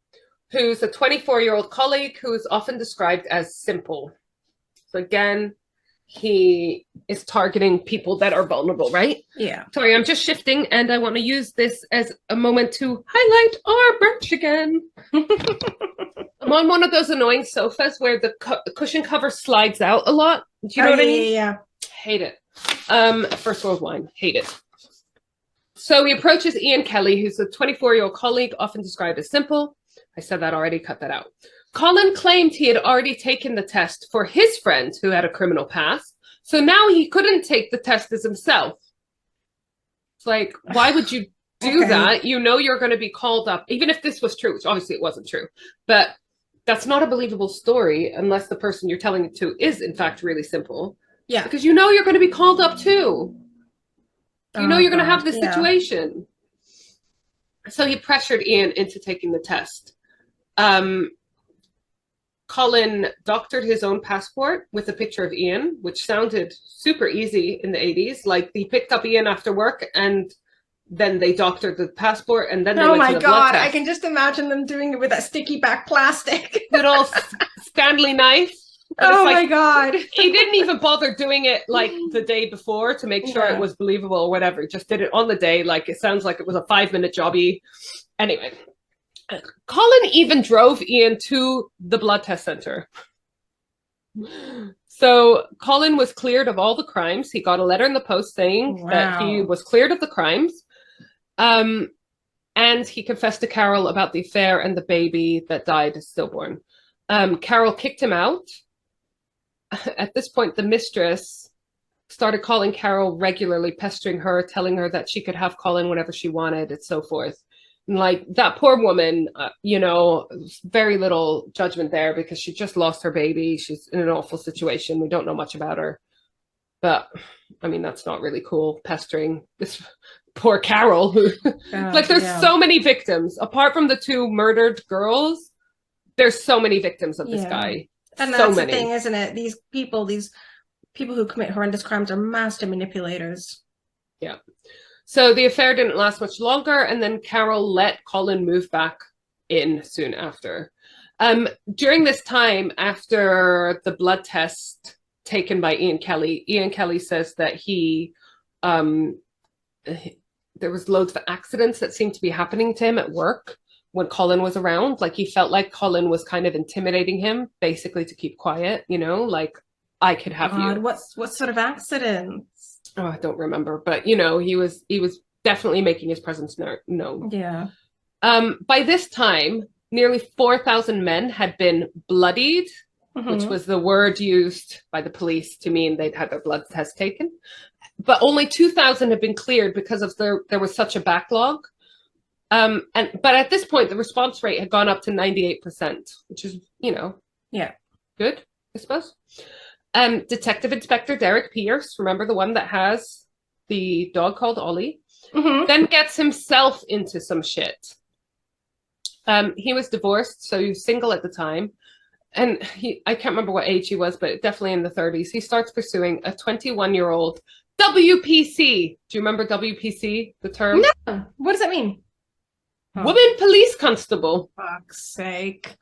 who's a 24-year-old colleague who is often described as simple. So again, he is targeting people that are vulnerable, right? Yeah. Sorry, I'm just shifting, and I want to use this as a moment to highlight our merch again. I'm on one of those annoying sofas where the cushion cover slides out a lot. Do you know what I mean? Yeah. Hate it. First world wine. Hate it. So he approaches Ian Kelly, who's a 24-year-old colleague, often described as simple. I said that already, cut that out. Colin claimed he had already taken the test for his friend who had a criminal past, so now he couldn't take the test as himself. It's like, why would you do that? You know you're going to be called up, even if this was true, which obviously it wasn't true, but that's not a believable story unless the person you're telling it to is, in fact, really simple. Yeah. Because you know you're going to be called up too. You know you're going to have this situation. So he pressured Ian into taking the test. Colin doctored his own passport with a picture of Ian, which sounded super easy in the 80s. Like, he picked up Ian after work and then they doctored the passport and then they went to the blood test. I can just imagine them doing it with that sticky back plastic. Good old Stanley knife. Oh my God. He didn't even bother doing it like the day before to make sure it was believable or whatever. He just did it on the day. Like, it sounds like it was a 5-minute jobby. Anyway. Colin even drove Ian to the blood test center. So Colin was cleared of all the crimes. He got a letter in the post saying that he was cleared of the crimes. And And he confessed to Carol about the affair and the baby that died stillborn. Carol kicked him out. At this point, the mistress started calling Carol regularly, pestering her, telling her that she could have Colin whenever she wanted, and so forth. And like that poor woman, you know, very little judgment there because she just lost her baby. She's in an awful situation. We don't know much about her. But I mean, that's not really cool, pestering this poor Carol who like there's so many victims apart from the 2 murdered girls. There's so many victims of this guy. And that's the thing, isn't it? These people who commit horrendous crimes are master manipulators. Yeah. So the affair didn't last much longer, and then Carol let Colin move back in soon after. During this time, after the blood test taken by Ian Kelly says that there was loads of accidents that seemed to be happening to him at work when Colin was around. Like he felt like Colin was kind of intimidating him, basically to keep quiet, you know, like I could have you. What sort of accidents? Oh, I don't remember, but you know, he was definitely making his presence known. Yeah. By this time, nearly 4,000 men had been bloodied, which was the word used by the police to mean they'd had their blood test taken. But only 2,000 had been cleared because of there was such a backlog. But at this point, the response rate had gone up to 98%, which is, you know, good, I suppose. Detective Inspector Derek Pierce, remember the one that has the dog called Ollie, then gets himself into some shit. He was divorced, so he was single at the time. And I can't remember what age he was, but definitely in the 30s. He starts pursuing a 21-year-old WPC. Do you remember WPC, the term? No. What does that mean? Woman police constable. Fuck's sake.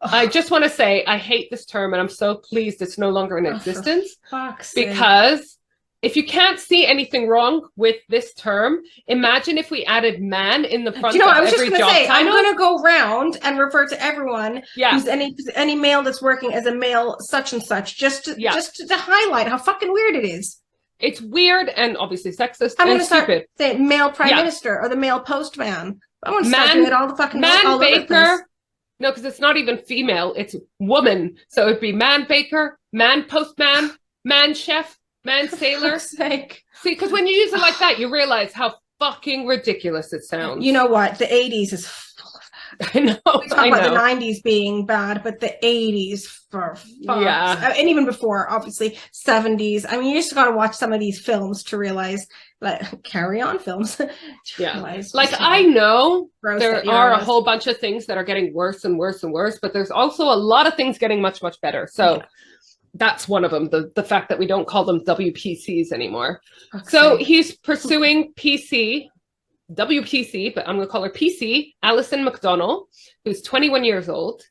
I just want to say I hate this term and I'm so pleased it's no longer in existence. Fuck's sake. Because if you can't see anything wrong with this term, imagine if we added man in the front of every job title. I'm going to go around and refer to everyone who's any male that's working as a male such and such, just to highlight how fucking weird it is. It's weird and obviously sexist. I'm going to start saying male prime minister or the male postman. I want to start doing it all the fucking man baker. No, because it's not even female, it's woman. So it'd be man baker, man postman, man chef, man sailor. See, because when you use it like that, you realize how fucking ridiculous it sounds. You know what? The 80s is full of that. I know. We talk about the 90s being bad, but the 80s for fuck. Yeah. And even before, obviously, 70s. I mean, you just got to watch some of these films to realize, like, Carry On films. Like, I know there are a whole bunch of things that are getting worse and worse and worse, but there's also a lot of things getting much, much better. So that's one of them, the fact that we don't call them WPCs anymore. Okay. So he's pursuing WPC, but I'm going to call her PC, Alison McDonnell, who's 21 years old.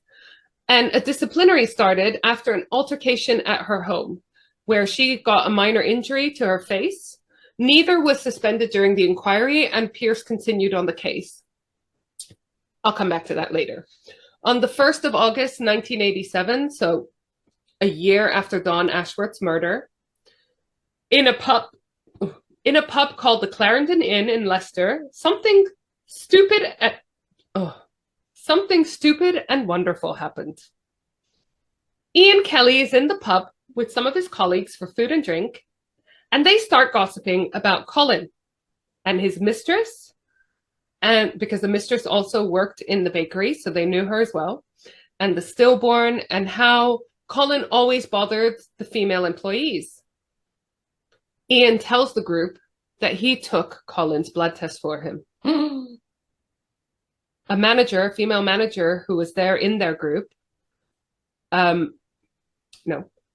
And a disciplinary started after an altercation at her home, where she got a minor injury to her face. Neither was suspended during the inquiry, and Pierce continued on the case. I'll come back to that later. On the 1st of August, 1987, so a year after Dawn Ashworth's murder, in a pub called the Clarendon Inn in Leicester, something stupid and wonderful happened. Ian Kelly is in the pub with some of his colleagues for food and drink, and they start gossiping about Colin and his mistress, and because the mistress also worked in the bakery, so they knew her as well, and the stillborn, and how Colin always bothered the female employees. Ian tells the group that he took Colin's blood test for him. A female manager who was there in their group,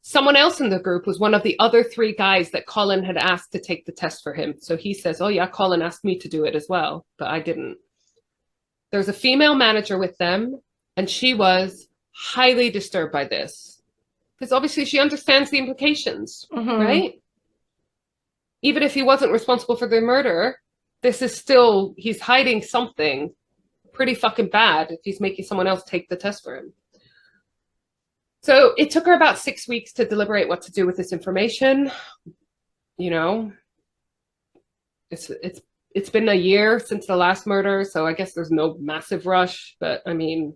someone else in the group was one of the other 3 guys that Colin had asked to take the test for him. So he says, oh yeah, Colin asked me to do it as well, but I didn't. There's a female manager with them, and she was highly disturbed by this. Because obviously she understands the implications, right? Even if he wasn't responsible for the murder, this is still, he's hiding something pretty fucking bad if he's making someone else take the test for him. So it took her about 6 weeks to deliberate what to do with this information. You know, it's it's been a year since the last murder, so I guess there's no massive rush, but I mean,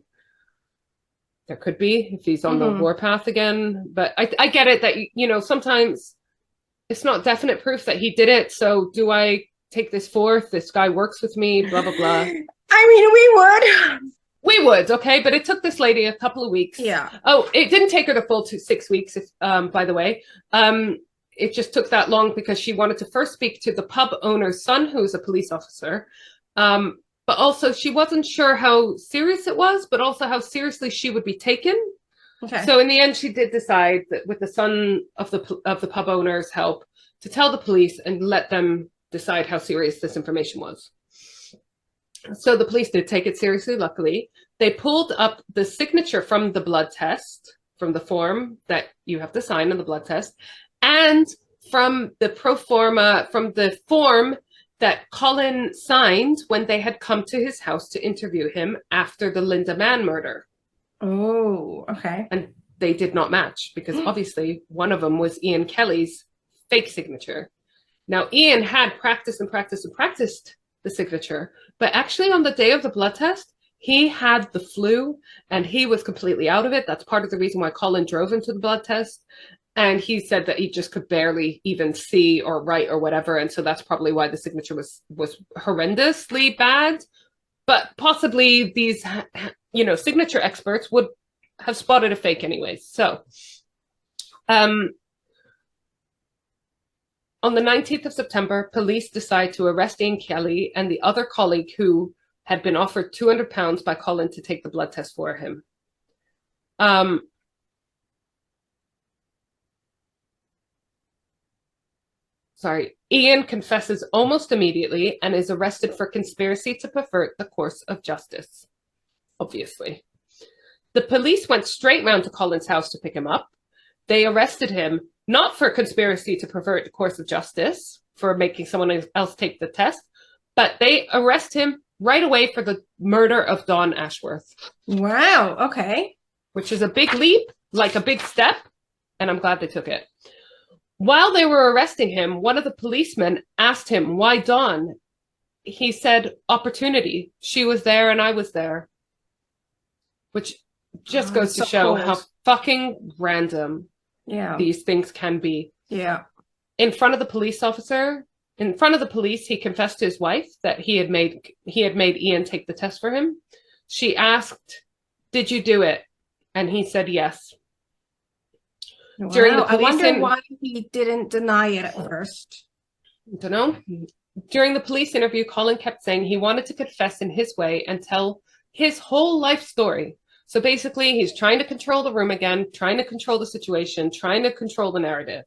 there could be if he's on the warpath again. But I get it that, you know, sometimes it's not definite proof that he did it. So do I take this forth? This guy works with me, blah, blah, blah. I mean, we would. We would, okay, but it took this lady a couple of weeks. Yeah. Oh, it didn't take her the full 6 weeks, by the way. It just took that long because she wanted to first speak to the pub owner's son, who's a police officer. But also she wasn't sure how serious it was, but also how seriously she would be taken. Okay. So in the end, she did decide that with the son of the pub owner's help to tell the police and let them decide how serious this information was. So the police did take it seriously, luckily. They pulled up the signature from the blood test, from the form that you have to sign on the blood test, and from the pro forma, from the form that Colin signed when they had come to his house to interview him after the Linda Mann murder. Oh, okay. And they did not match because obviously one of them was Ian Kelly's fake signature. Now, Ian had practiced and practiced and practiced the signature, but actually on the day of the blood test, he had the flu and he was completely out of it. That's part of the reason why Colin drove him to the blood test. And he said that he just could barely even see or write or whatever. And so that's probably why the signature was horrendously bad. But possibly these, you know, signature experts would have spotted a fake anyways. So on the 19th of September, police decide to arrest Ian Kelly and the other colleague who had been offered £200 by Colin to take the blood test for him. Ian confesses almost immediately and is arrested for conspiracy to pervert the course of justice, obviously. The police went straight round to Colin's house to pick him up. They arrested him not for conspiracy to pervert the course of justice, for making someone else take the test, but they arrest him right away for the murder of Dawn Ashworth. Wow, okay. Which is a big leap, like a big step, and I'm glad they took it. While they were arresting him, one of the policemen asked him, why Dawn? He said, opportunity. She was there and I was there. Which just goes to show how fucking random these things can be. Yeah. In front of the police officer, in front of the police, he confessed to his wife that he had made Ian take the test for him. She asked, did you do it? And he said yes. Wow. During the police I wonder why he didn't deny it at first. I don't know. During the police interview, Colin kept saying he wanted to confess in his way and tell his whole life story. So basically, he's trying to control the room again, trying to control the situation, trying to control the narrative.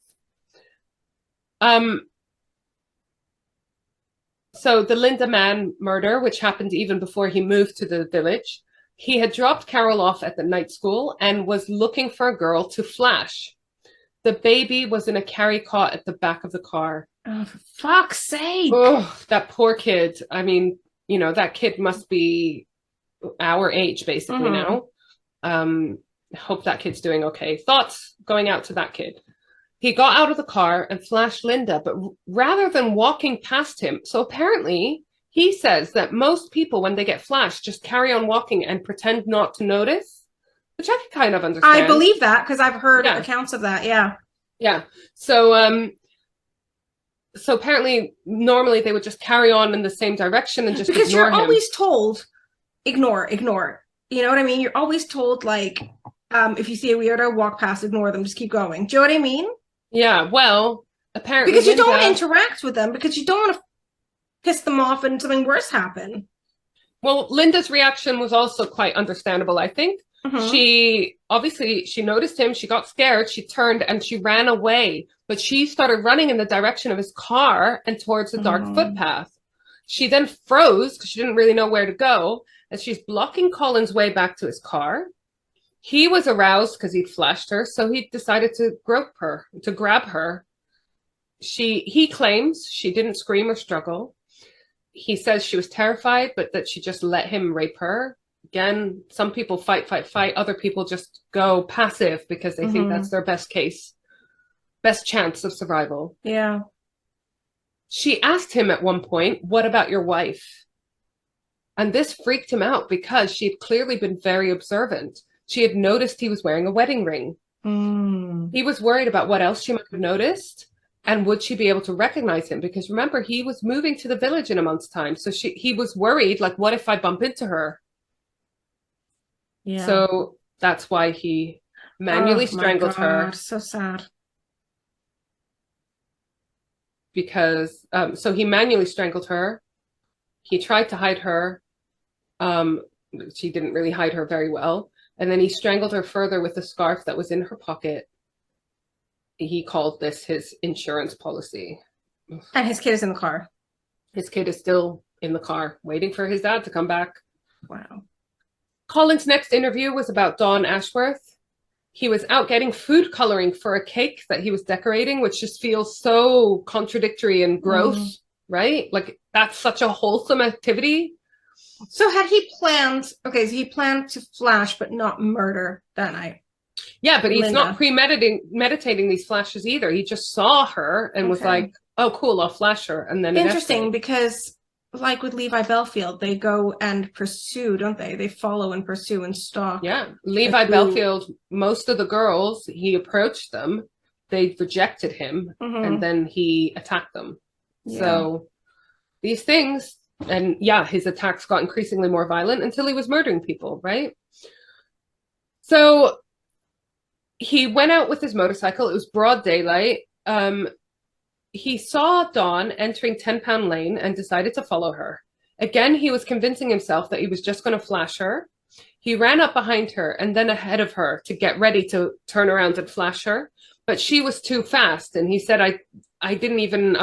So the Linda Mann murder, which happened even before he moved to the village, he had dropped Carol off at the night school and was looking for a girl to flash. The baby was in a carry cot at the back of the car. Oh, for fuck's sake. Oh, that poor kid. I mean, you know, that kid must be our age basically now. Hope that kid's doing okay. Thoughts going out to that kid. He got out of the car and flashed Linda, but rather than walking past him, so apparently he says that most people, when they get flashed, just carry on walking and pretend not to notice, which I can kind of understand. I believe that because I've heard accounts of that. Yeah. Yeah. So, so apparently normally they would just carry on in the same direction and just because ignore you're him. Always told, ignore. You know what I mean? You're always told, like, if you see a weirdo, walk past, ignore them, just keep going. Do you know what I mean? Yeah. Well, apparently because you don't interact with them because you don't want to piss them off and something worse happen. Well, Linda's reaction was also quite understandable, I think. She noticed him, she got scared, she turned and she ran away, but she started running in the direction of his car and towards the dark footpath. She then froze because she didn't really know where to go, and she's blocking Colin's way back to his car. He was aroused because he'd flashed her, so he decided to grab her. He claims she didn't scream or struggle. He says she was terrified, but that she just let him rape her. Again, some people fight. Other people just go passive because they think that's their best chance of survival. Yeah. She asked him at one point, "What about your wife?" And this freaked him out because she had clearly been very observant. She had noticed he was wearing a wedding ring. He was worried about what else she might have noticed, and would she be able to recognize him? Because remember, he was moving to the village in a month's time. So he was worried, like, what if I bump into her? Yeah. So that's why he manually strangled her. So sad. Because, so he manually strangled her. He tried to hide her. She didn't really hide her very well. And then he strangled her further with a scarf that was in her pocket. He called this his insurance policy. And his kid is in the car. His kid is still in the car, waiting for his dad to come back. Wow. Colin's next interview was about Dawn Ashworth. He was out getting food coloring for a cake that he was decorating, which just feels so contradictory and gross, right? Like, that's such a wholesome activity. So had he planned, okay, so he planned to flash but not murder that night. Yeah, but he's not meditating these flashes either. He just saw her and was like, oh, cool, I'll flash her. And then interesting, because like with Levi Bellfield, they go and pursue, don't they? They follow and pursue and stalk. Yeah, Levi Bellfield, most of the girls, he approached them. They rejected him, and then he attacked them. Yeah. So these things, and yeah, his attacks got increasingly more violent until he was murdering people, right? So he went out with his motorcycle. It was broad daylight. He saw Dawn entering 10 Pound Lane and decided to follow her. Again, he was convincing himself that he was just going to flash her. He ran up behind her and then ahead of her to get ready to turn around and flash her. But she was too fast. And he said, I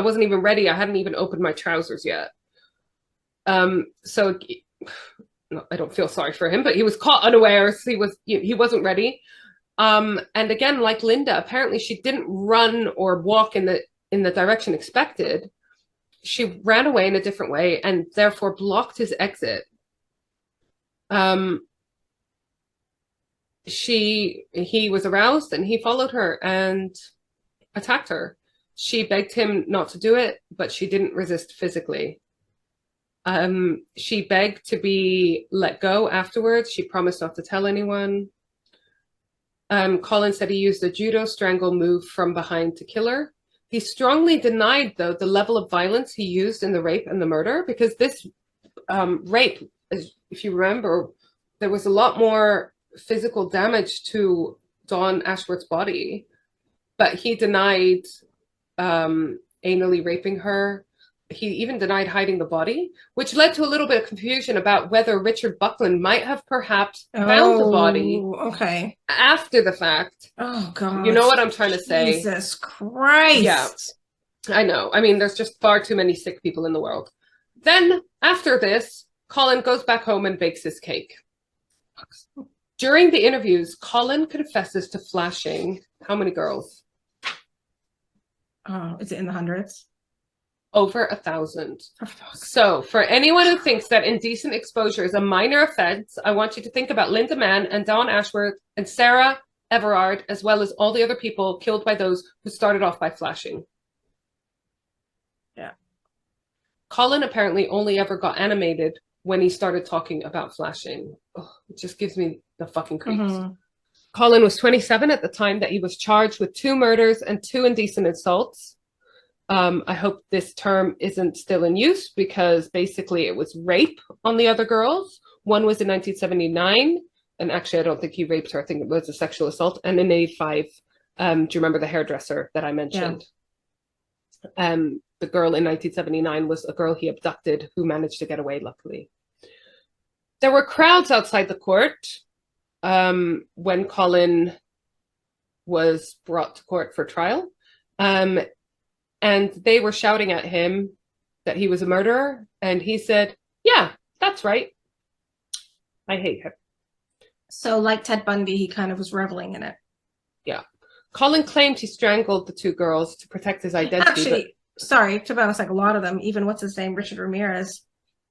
wasn't even ready. I hadn't even opened my trousers yet. So no, I don't feel sorry for him, but he was caught unawares. He wasn't ready. And again, like Linda, apparently she didn't run or walk in the direction expected. She ran away in a different way and therefore blocked his exit. He was aroused and he followed her and attacked her. She begged him not to do it, but she didn't resist physically. She begged to be let go afterwards. She promised not to tell anyone. Colin said he used a judo strangle move from behind to kill her. He strongly denied, though, the level of violence he used in the rape and the murder, because this rape, if you remember, there was a lot more physical damage to Dawn Ashworth's body, but he denied anally raping her. He even denied hiding the body, which led to a little bit of confusion about whether Richard Buckland might have perhaps found the body after the fact. Oh, God. You know what I'm trying to say? Jesus Christ. Yeah, I know. I mean, there's just far too many sick people in the world. Then, after this, Colin goes back home and bakes his cake. During the interviews, Colin confesses to flashing how many girls? Oh, is it in the hundreds? Over 1,000. So for anyone who thinks that indecent exposure is a minor offense, I want you to think about Linda Mann and Dawn Ashworth and Sarah Everard, as well as all the other people killed by those who started off by flashing. Yeah. Colin apparently only ever got animated when he started talking about flashing. Oh, it just gives me the fucking creeps. Colin was 27 at the time that he was charged with 2 murders and 2 indecent assaults. I hope this term isn't still in use, because basically it was rape on the other girls. One was in 1979, and actually I don't think he raped her. I think it was a sexual assault. And in 85, do you remember the hairdresser that I mentioned? Yeah. The girl in 1979 was a girl he abducted who managed to get away, luckily. There were crowds outside the court when Colin was brought to court for trial. And they were shouting at him that he was a murderer. And he said, yeah, that's right. I hate him. So like Ted Bundy, he kind of was reveling in it. Yeah. Colin claimed he strangled the 2 girls to protect his identity. Actually, sorry, to be honest, like a lot of them, even what's his name, Richard Ramirez,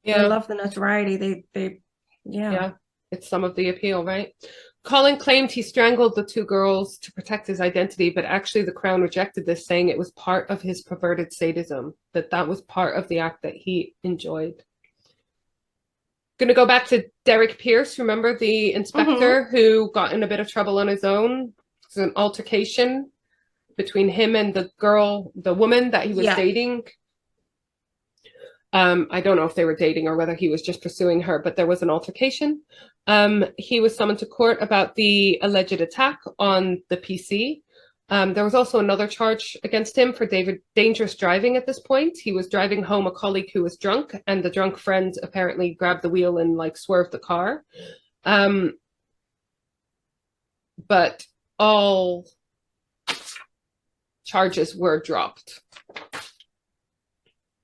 they love the notoriety. They yeah, it's some of the appeal, right? Colin claimed he strangled the two girls to protect his identity, but actually the Crown rejected this, saying it was part of his perverted sadism, that was part of the act that he enjoyed. Going to go back to Derek Pierce, remember the inspector who got in a bit of trouble on his own? It was an altercation between him and the woman that he was dating. I don't know if they were dating or whether he was just pursuing her, but there was an altercation. He was summoned to court about the alleged attack on the PC. There was also another charge against him for dangerous driving at this point. He was driving home a colleague who was drunk, and the drunk friend apparently grabbed the wheel and like swerved the car. But all charges were dropped.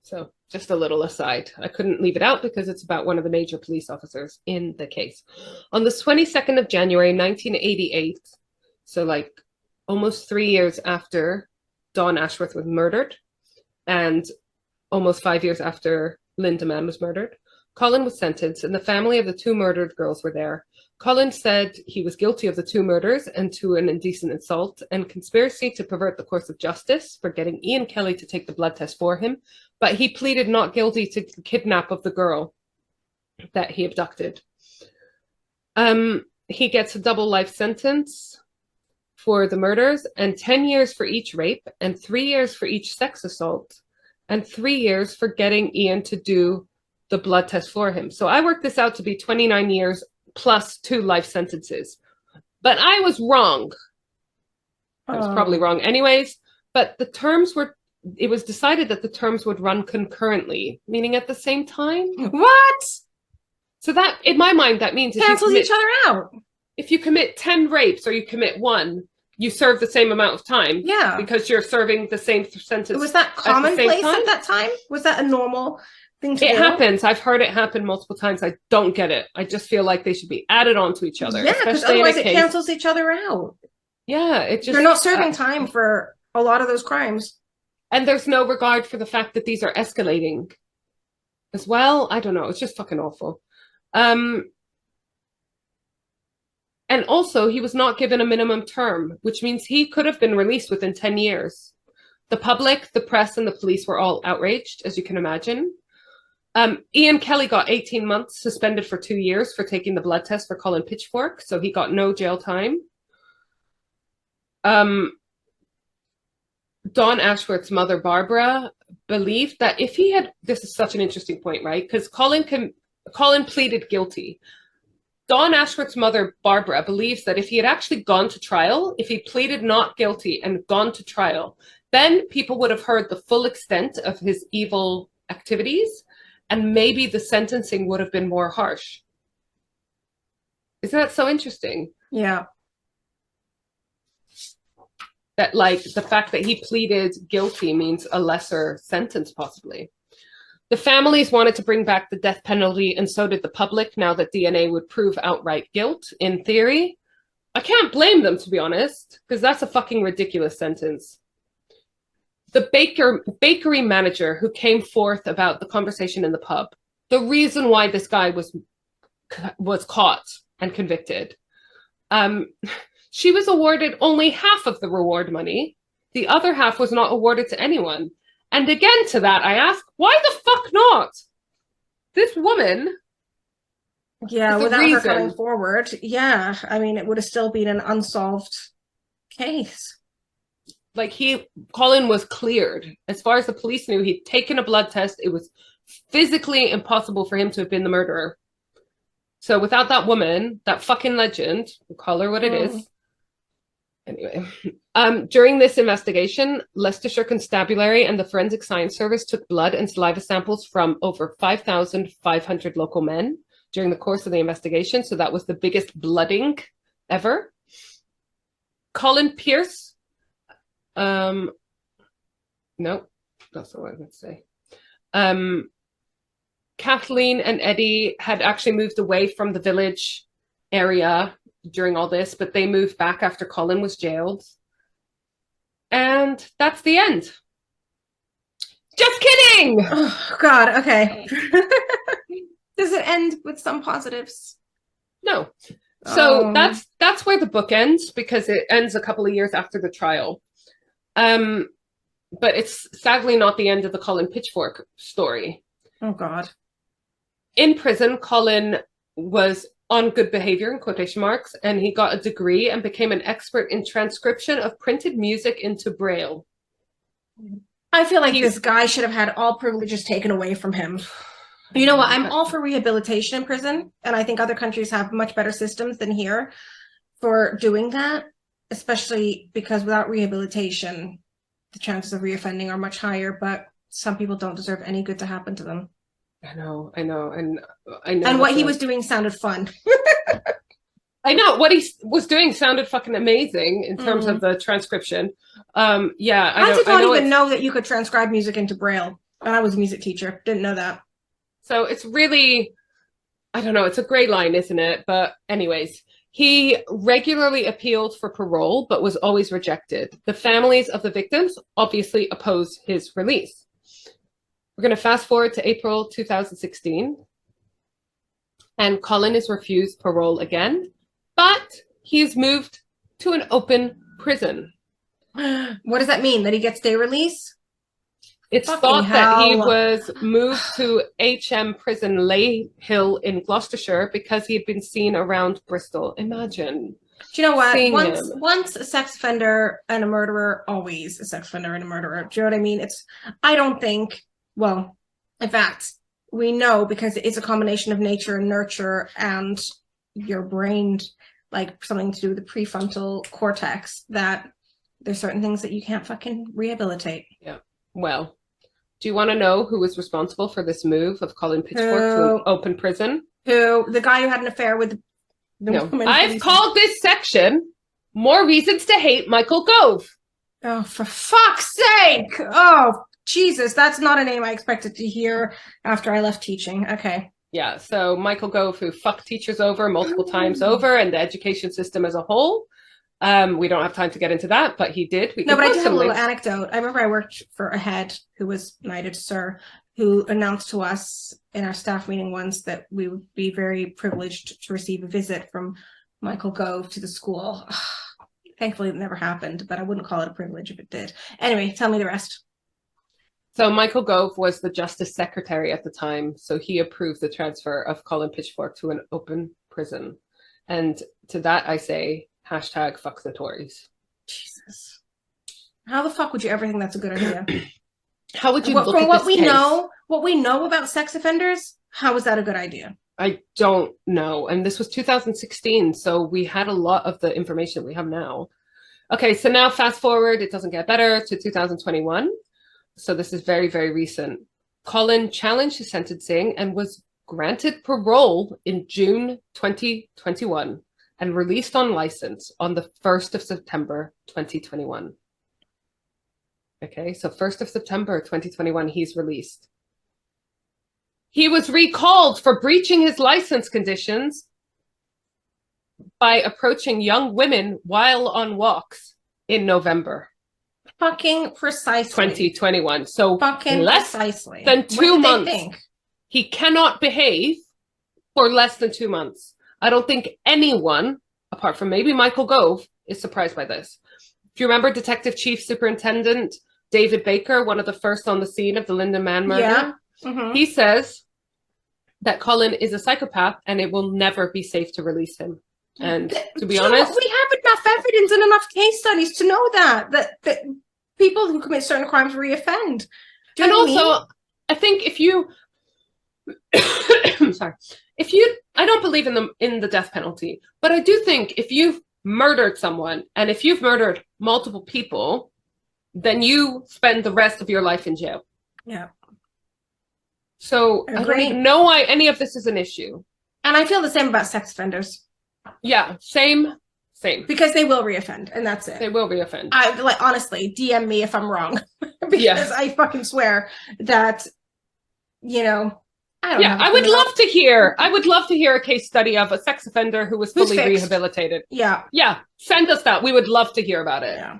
So just a little aside. I couldn't leave it out because it's about one of the major police officers in the case. On the 22nd of January, 1988, so like almost 3 years after Dawn Ashworth was murdered and almost 5 years after Linda Mann was murdered, Colin was sentenced and the family of the two murdered girls were there. Colin said he was guilty of the two murders and to an indecent assault and conspiracy to pervert the course of justice for getting Ian Kelly to take the blood test for him, but he pleaded not guilty to the kidnap of the girl that he abducted. He gets a double life sentence for the murders and 10 years for each rape and 3 years for each sex assault and 3 years for getting Ian to do the blood test for him. So I worked this out to be 29 years plus 2 life sentences. But I was wrong. I was probably wrong anyways. But it was decided that the terms would run concurrently, meaning at the same time. What? So that, in my mind, that means cancels each other out. If you commit 10 rapes or you commit 1, you serve the same amount of time. Yeah. Because you're serving the same sentence. Was that commonplace at that time? Was that a normal thing to do? It happens. I've heard it happen multiple times. I don't get it. I just feel like they should be added on to each other. Yeah, because otherwise it cancels each other out. Yeah, it just... They're not serving time for a lot of those crimes. And there's no regard for the fact that these are escalating as well. I don't know. It's just fucking awful. And also, he was not given a minimum term, which means he could have been released within 10 years. The public, the press, and the police were all outraged, as you can imagine. Ian Kelly got 18 months suspended for 2 years for taking the blood test for Colin Pitchfork, so he got no jail time. Dawn Ashworth's mother, Barbara, believed that if he had... This is such an interesting point, right? Because Colin pleaded guilty. Dawn Ashworth's mother, Barbara, believes that if he had actually gone to trial, if he pleaded not guilty and gone to trial, then people would have heard the full extent of his evil activities, and maybe the sentencing would have been more harsh. Isn't that so interesting? Yeah. That, like, the fact that he pleaded guilty means a lesser sentence, possibly. The families wanted to bring back the death penalty, and so did the public, now that DNA would prove outright guilt, in theory. I can't blame them, to be honest, because that's a fucking ridiculous sentence. The bakery manager who came forth about the conversation in the pub, the reason why this guy was caught and convicted, she was awarded only half of the reward money. The other half was not awarded to anyone. And again, to that, I ask, why the fuck not? This woman... Yeah, without her coming forward. Yeah, I mean, it would have still been an unsolved case. Like, Colin was cleared. As far as the police knew, he'd taken a blood test. It was physically impossible for him to have been the murderer. So without that woman, that fucking legend, we'll call her what it is. Anyway, during this investigation, Leicestershire Constabulary and the Forensic Science Service took blood and saliva samples from over 5,500 local men during the course of the investigation. So that was the biggest blooding ever. Colin Pierce. No, that's not what I was going to say. Kathleen and Eddie had actually moved away from the village area during all this, but they moved back after Colin was jailed. And that's the end. Just kidding! Oh, God, okay. Does it end with some positives? No. So that's where the book ends, because it ends a couple of years after the trial. But it's sadly not the end of the Colin Pitchfork story. Oh, God. In prison, Colin was on good behavior, in quotation marks, and he got a degree and became an expert in transcription of printed music into Braille. I feel like this guy should have had all privileges taken away from him. You know what? I'm all for rehabilitation in prison, and I think other countries have much better systems than here for doing that, especially because without rehabilitation, the chances of reoffending are much higher, but some people don't deserve any good to happen to them. I know, and I know. And what he was doing sounded fun. I know what he was doing sounded fucking amazing in terms of the transcription. Yeah, I don't even know that you could transcribe music into Braille. And I was a music teacher, didn't know that. So it's really, I don't know, it's a gray line, isn't it? But anyways, he regularly appealed for parole, but was always rejected. The families of the victims obviously opposed his release. We're going to fast forward to April 2016. And Colin is refused parole again, but he is moved to an open prison. What does that mean? That he gets day release? It's thought that he was moved to HM Prison Layhill in Gloucestershire because he had been seen around Bristol. Imagine. Do you know what? Once a sex offender and a murderer, always a sex offender and a murderer. Do you know what I mean? I don't think, well, in fact, we know because it's a combination of nature and nurture and your brain, like something to do with the prefrontal cortex, that there's certain things that you can't fucking rehabilitate. Yeah. Well, do you want to know who was responsible for this move of Colin Pitchfork to an open prison? Who? The guy who had an affair with the woman. I've called this section More Reasons to Hate Michael Gove. Oh, for fuck's sake. Oh, Jesus. That's not a name I expected to hear after I left teaching. Okay. Yeah. So Michael Gove, who fucked teachers over multiple times over and the education system as a whole. We don't have time to get into that, but he did. No, but I do have a little anecdote. I remember I worked for a head who was knighted sir, who announced to us in our staff meeting once that we would be very privileged to receive a visit from Michael Gove to the school. Thankfully, it never happened, but I wouldn't call it a privilege if it did. Anyway, tell me the rest. So Michael Gove was the Justice Secretary at the time, so he approved the transfer of Colin Pitchfork to an open prison. And to that I say, hashtag fuck the Tories. Jesus. How the fuck would you ever think that's a good idea? How would you look at this case? What we know about sex offenders, how is that a good idea? I don't know. And this was 2016, so we had a lot of the information we have now. Okay, so now fast forward, it doesn't get better, to 2021. So this is very, very recent. Colin challenged his sentencing and was granted parole in June 2021 and released on license on the 1st of September 2021. Okay, so 1st of September 2021, he's released. He was recalled for breaching his license conditions by approaching young women while on walks in November. Fucking precisely. 2021. So fucking less precisely. Than 2 months. He cannot behave for less than 2 months. I don't think anyone, apart from maybe Michael Gove, is surprised by this. Do you remember Detective Chief Superintendent David Baker, one of the first on the scene of the Linden Man murder? Yeah. Mm-hmm. He says that Colin is a psychopath and it will never be safe to release him. And to be honest, we have enough evidence and enough case studies to know that people who commit certain crimes reoffend. And also, I think if you, sorry, I don't believe in the death penalty, but I do think if you've murdered someone and if you've murdered multiple people, then you spend the rest of your life in jail. Yeah. So I don't even know why any of this is an issue. And I feel the same about sex offenders. Yeah, same. Because they will reoffend, and that's it. They will reoffend. I like, honestly, DM me if I'm wrong. Because I fucking swear that, you know, I would love to hear a case study of a sex offender who was fully rehabilitated. Yeah. Yeah. Send us that. We would love to hear about it. Yeah.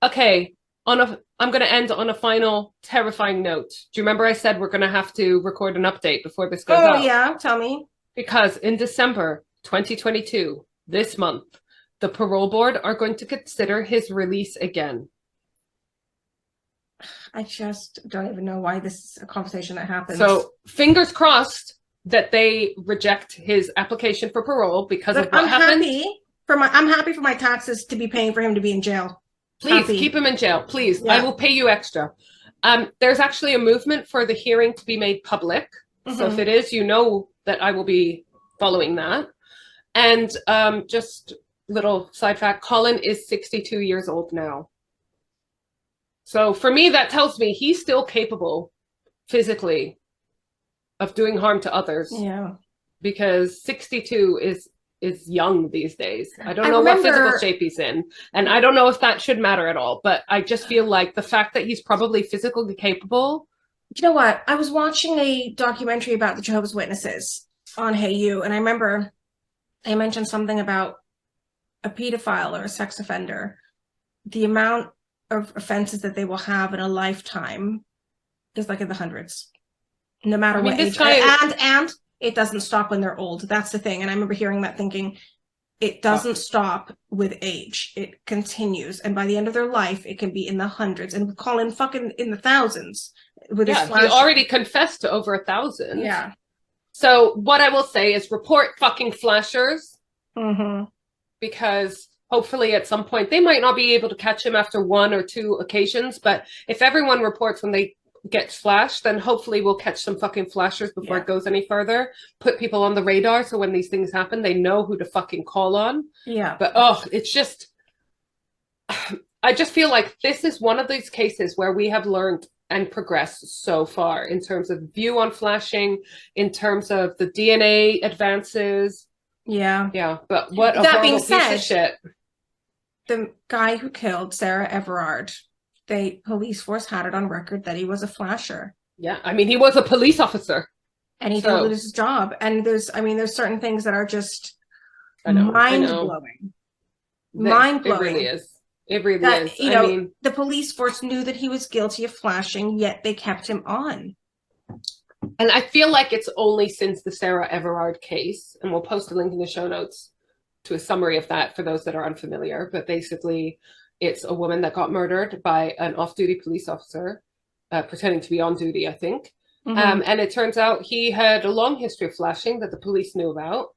Okay. I'm going to end on a final terrifying note. Do you remember I said we're going to have to record an update before this goes out? Oh, yeah. Tell me. Because in December, 2022, this month, the parole board are going to consider his release again. I just don't even know why this is a conversation that happens. So fingers crossed that they reject his application for parole because of what happened. I'm happy for my taxes to be paying for him to be in jail. Please keep him in jail. Please. Yeah. I will pay you extra. There's actually a movement for the hearing to be made public. So if it is, you know that I will be following that. And just little side fact, Colin is 62 years old now. So for me, that tells me he's still capable physically of doing harm to others. Yeah. Because 62 is young these days. I don't know what physical shape he's in. And I don't know if that should matter at all. But I just feel like the fact that he's probably physically capable. You know what? I was watching a documentary about the Jehovah's Witnesses on Hey You, and I remember they mentioned something about a pedophile or a sex offender. The amount of offenses that they will have in a lifetime is like in the hundreds, no matter what age. And it doesn't stop when they're old. That's the thing. And I remember hearing that thinking, it doesn't stop with age. It continues. And by the end of their life, it can be in the hundreds. And Colin fucking in the thousands. With his he already confessed to over 1,000. Yeah. So what I will say is report fucking flashers. Because hopefully at some point, they might not be able to catch him after 1 or 2 occasions. But if everyone reports when they get flashed, then hopefully we'll catch some fucking flashers before it goes any further. Put people on the radar so when these things happen, they know who to fucking call on. Yeah. But it's just, I just feel like this is one of these cases where we have learned and progressed so far in terms of view on flashing, in terms of the DNA advances. Yeah. Yeah. But what a horrible piece of shit. The guy who killed Sarah Everard, police force had it on record that he was a flasher. Yeah, I mean, he was a police officer. And he told it was his job. And there's certain things that are just mind-blowing. Mind-blowing. It really is. It really is. I mean, the police force knew that he was guilty of flashing, yet they kept him on. And I feel like it's only since the Sarah Everard case, and we'll post a link in the show notes to a summary of that for those that are unfamiliar, but basically it's a woman that got murdered by an off-duty police officer, pretending to be on duty, I think. And it turns out he had a long history of flashing that the police knew about.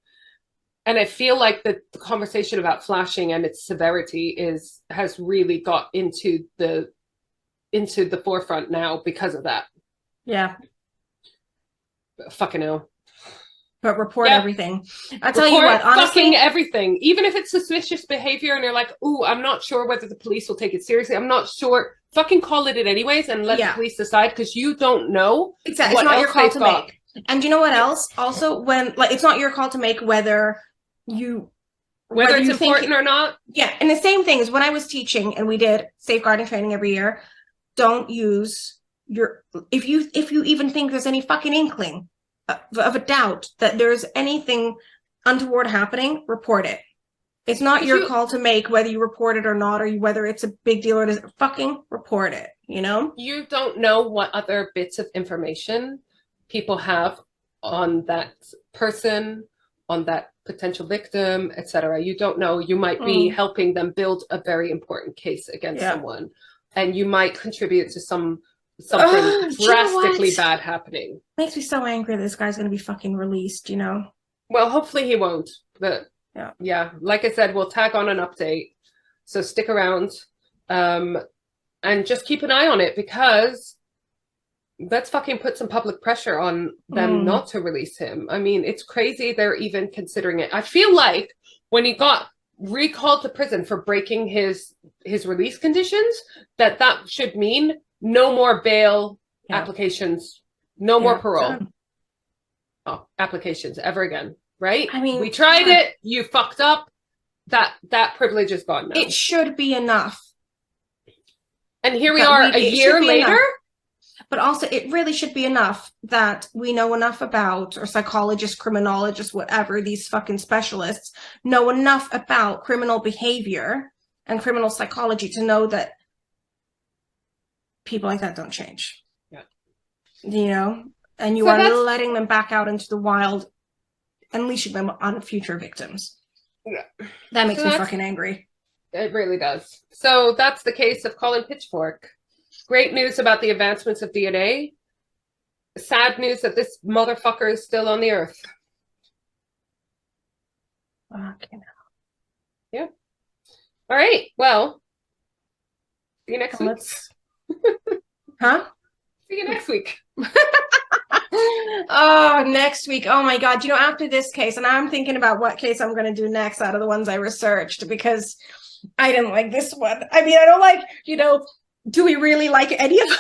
And I feel like the conversation about flashing and its severity has really got into the forefront now because of that. Yeah. Fucking hell. But report everything. I'll tell you what, honestly. Fucking everything. Even if it's suspicious behavior and you're like, ooh, I'm not sure whether the police will take it seriously. I'm not sure. Fucking call it anyways and let the police decide, because you don't know. Exactly. It's not your call to make. And you know what else? Also, when it's not your call to make whether it's important or not. Yeah. And the same thing is when I was teaching and we did safeguarding training every year, don't use if you even think there's any fucking inkling of a doubt that there's anything untoward happening, report it. It's not your call to make whether you report it or not, or whether it's a big deal or it isn't. Fucking report it, You don't know what other bits of information people have on that person, on that potential victim, etc. You don't know. You might be helping them build a very important case against someone, and you might contribute to something drastically bad happening. Makes me so angry that this guy's going to be fucking released, Well, hopefully he won't. But yeah, like I said, we'll tag on an update. So stick around and just keep an eye on it, because let's fucking put some public pressure on them not to release him. I mean, it's crazy they're even considering it. I feel like when he got recalled to prison for breaking his release conditions, that should mean no more bail applications, no more parole applications ever again, right? I mean, we tried it, you fucked up, that privilege is gone now. It should be enough. And here we are a year later. But also, it really should be enough that we know enough about, or psychologists, criminologists, whatever, these fucking specialists know enough about criminal behavior and criminal psychology to know that people like that don't change. Yeah. And you are letting them back out into the wild unleashing them on future victims. Yeah. That makes me fucking angry. It really does. So that's the case of Colin Pitchfork. Great news about the advancements of DNA. Sad news that this motherfucker is still on the earth. Fucking hell. Yeah. All right. Well, see you next week. Huh? See you next week. Oh, next week. Oh my God. After this case, and I'm thinking about what case I'm going to do next out of the ones I researched, because I didn't like this one. I mean, I don't like, do we really like any of them?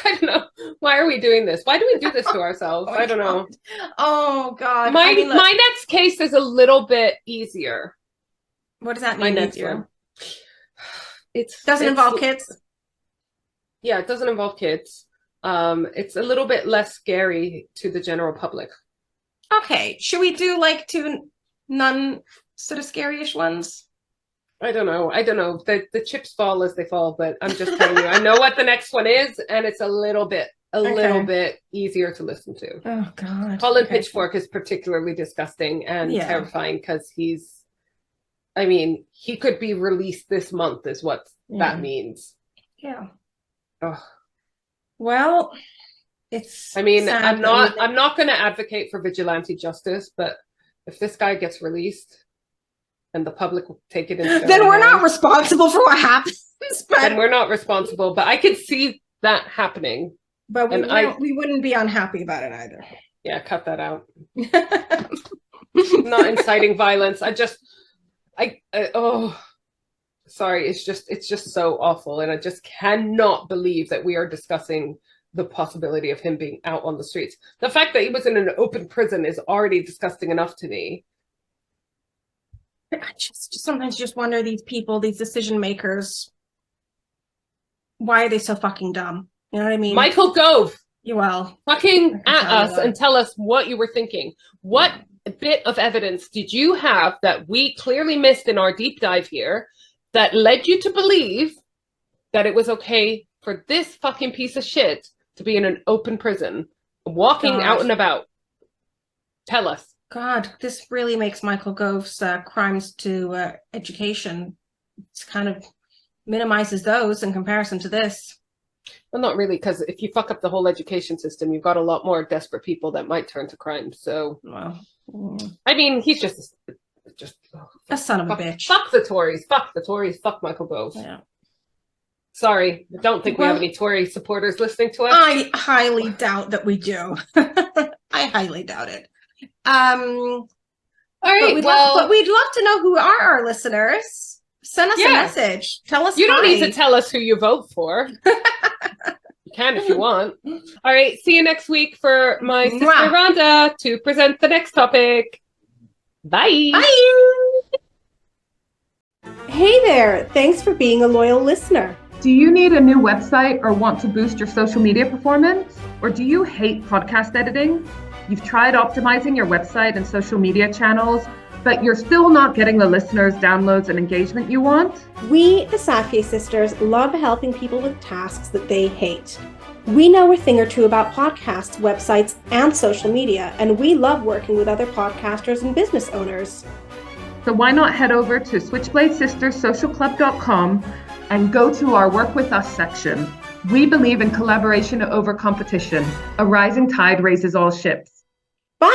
I don't know. Why are we doing this? Why do we do this to ourselves? I don't know. Oh God. My next case is a little bit easier. What does that mean? My next one. It doesn't involve kids. Yeah, it doesn't involve kids. It's a little bit less scary to the general public. Okay. Should we do like two non sort of scary-ish ones? I don't know. The chips fall as they fall, but I'm just telling you, I know what the next one is, and it's a little bit easier to listen to. Oh God. Colin Pitchfork is particularly disgusting and terrifying because he could be released this month is what that means. Yeah. Oh. Well, I'm not going to advocate for vigilante justice, but if this guy gets released and the public will take it into then we're not responsible for what happens. Then we're not responsible, but I could see that happening. But we wouldn't be unhappy about it either. Yeah, cut that out. Not inciting violence. Sorry, it's just so awful, and I just cannot believe that we are discussing the possibility of him being out on the streets. The fact that he was in an open prison is already disgusting enough to me. I sometimes just wonder, these people, these decision makers, why are they so fucking dumb? You know what I mean? Michael Gove, fucking at us and tell us what you were thinking. What bit of evidence did you have that we clearly missed in our deep dive here that led you to believe that it was okay for this fucking piece of shit to be in an open prison, walking out and about? Tell us. God, this really makes Michael Gove's crimes to education. It's kind of minimizes those in comparison to this. Well, not really, because if you fuck up the whole education system, you've got a lot more desperate people that might turn to crime. So, he's just a son of a bitch. Fuck the Tories. Fuck Michael Gove. Yeah. Sorry, I don't think we have any Tory supporters listening to us. I highly doubt that we do. I highly doubt it. All right. But we'd love to know who are our listeners. Send us a message. Tell us. You don't need to tell us who you vote for. You can if you want. All right. See you next week for my sister Rhonda to present the next topic. Bye. Bye. Hey there. Thanks for being a loyal listener. Do you need a new website or want to boost your social media performance? Or do you hate podcast editing? You've tried optimizing your website and social media channels, but you're still not getting the listeners, downloads, and engagement you want? We, the Safie sisters, love helping people with tasks that they hate. We know a thing or two about podcasts, websites, and social media, and we love working with other podcasters and business owners. So why not head over to switchbladesisterssocialclub.com and go to our Work With Us section. We believe in collaboration over competition. A rising tide raises all ships. Bye!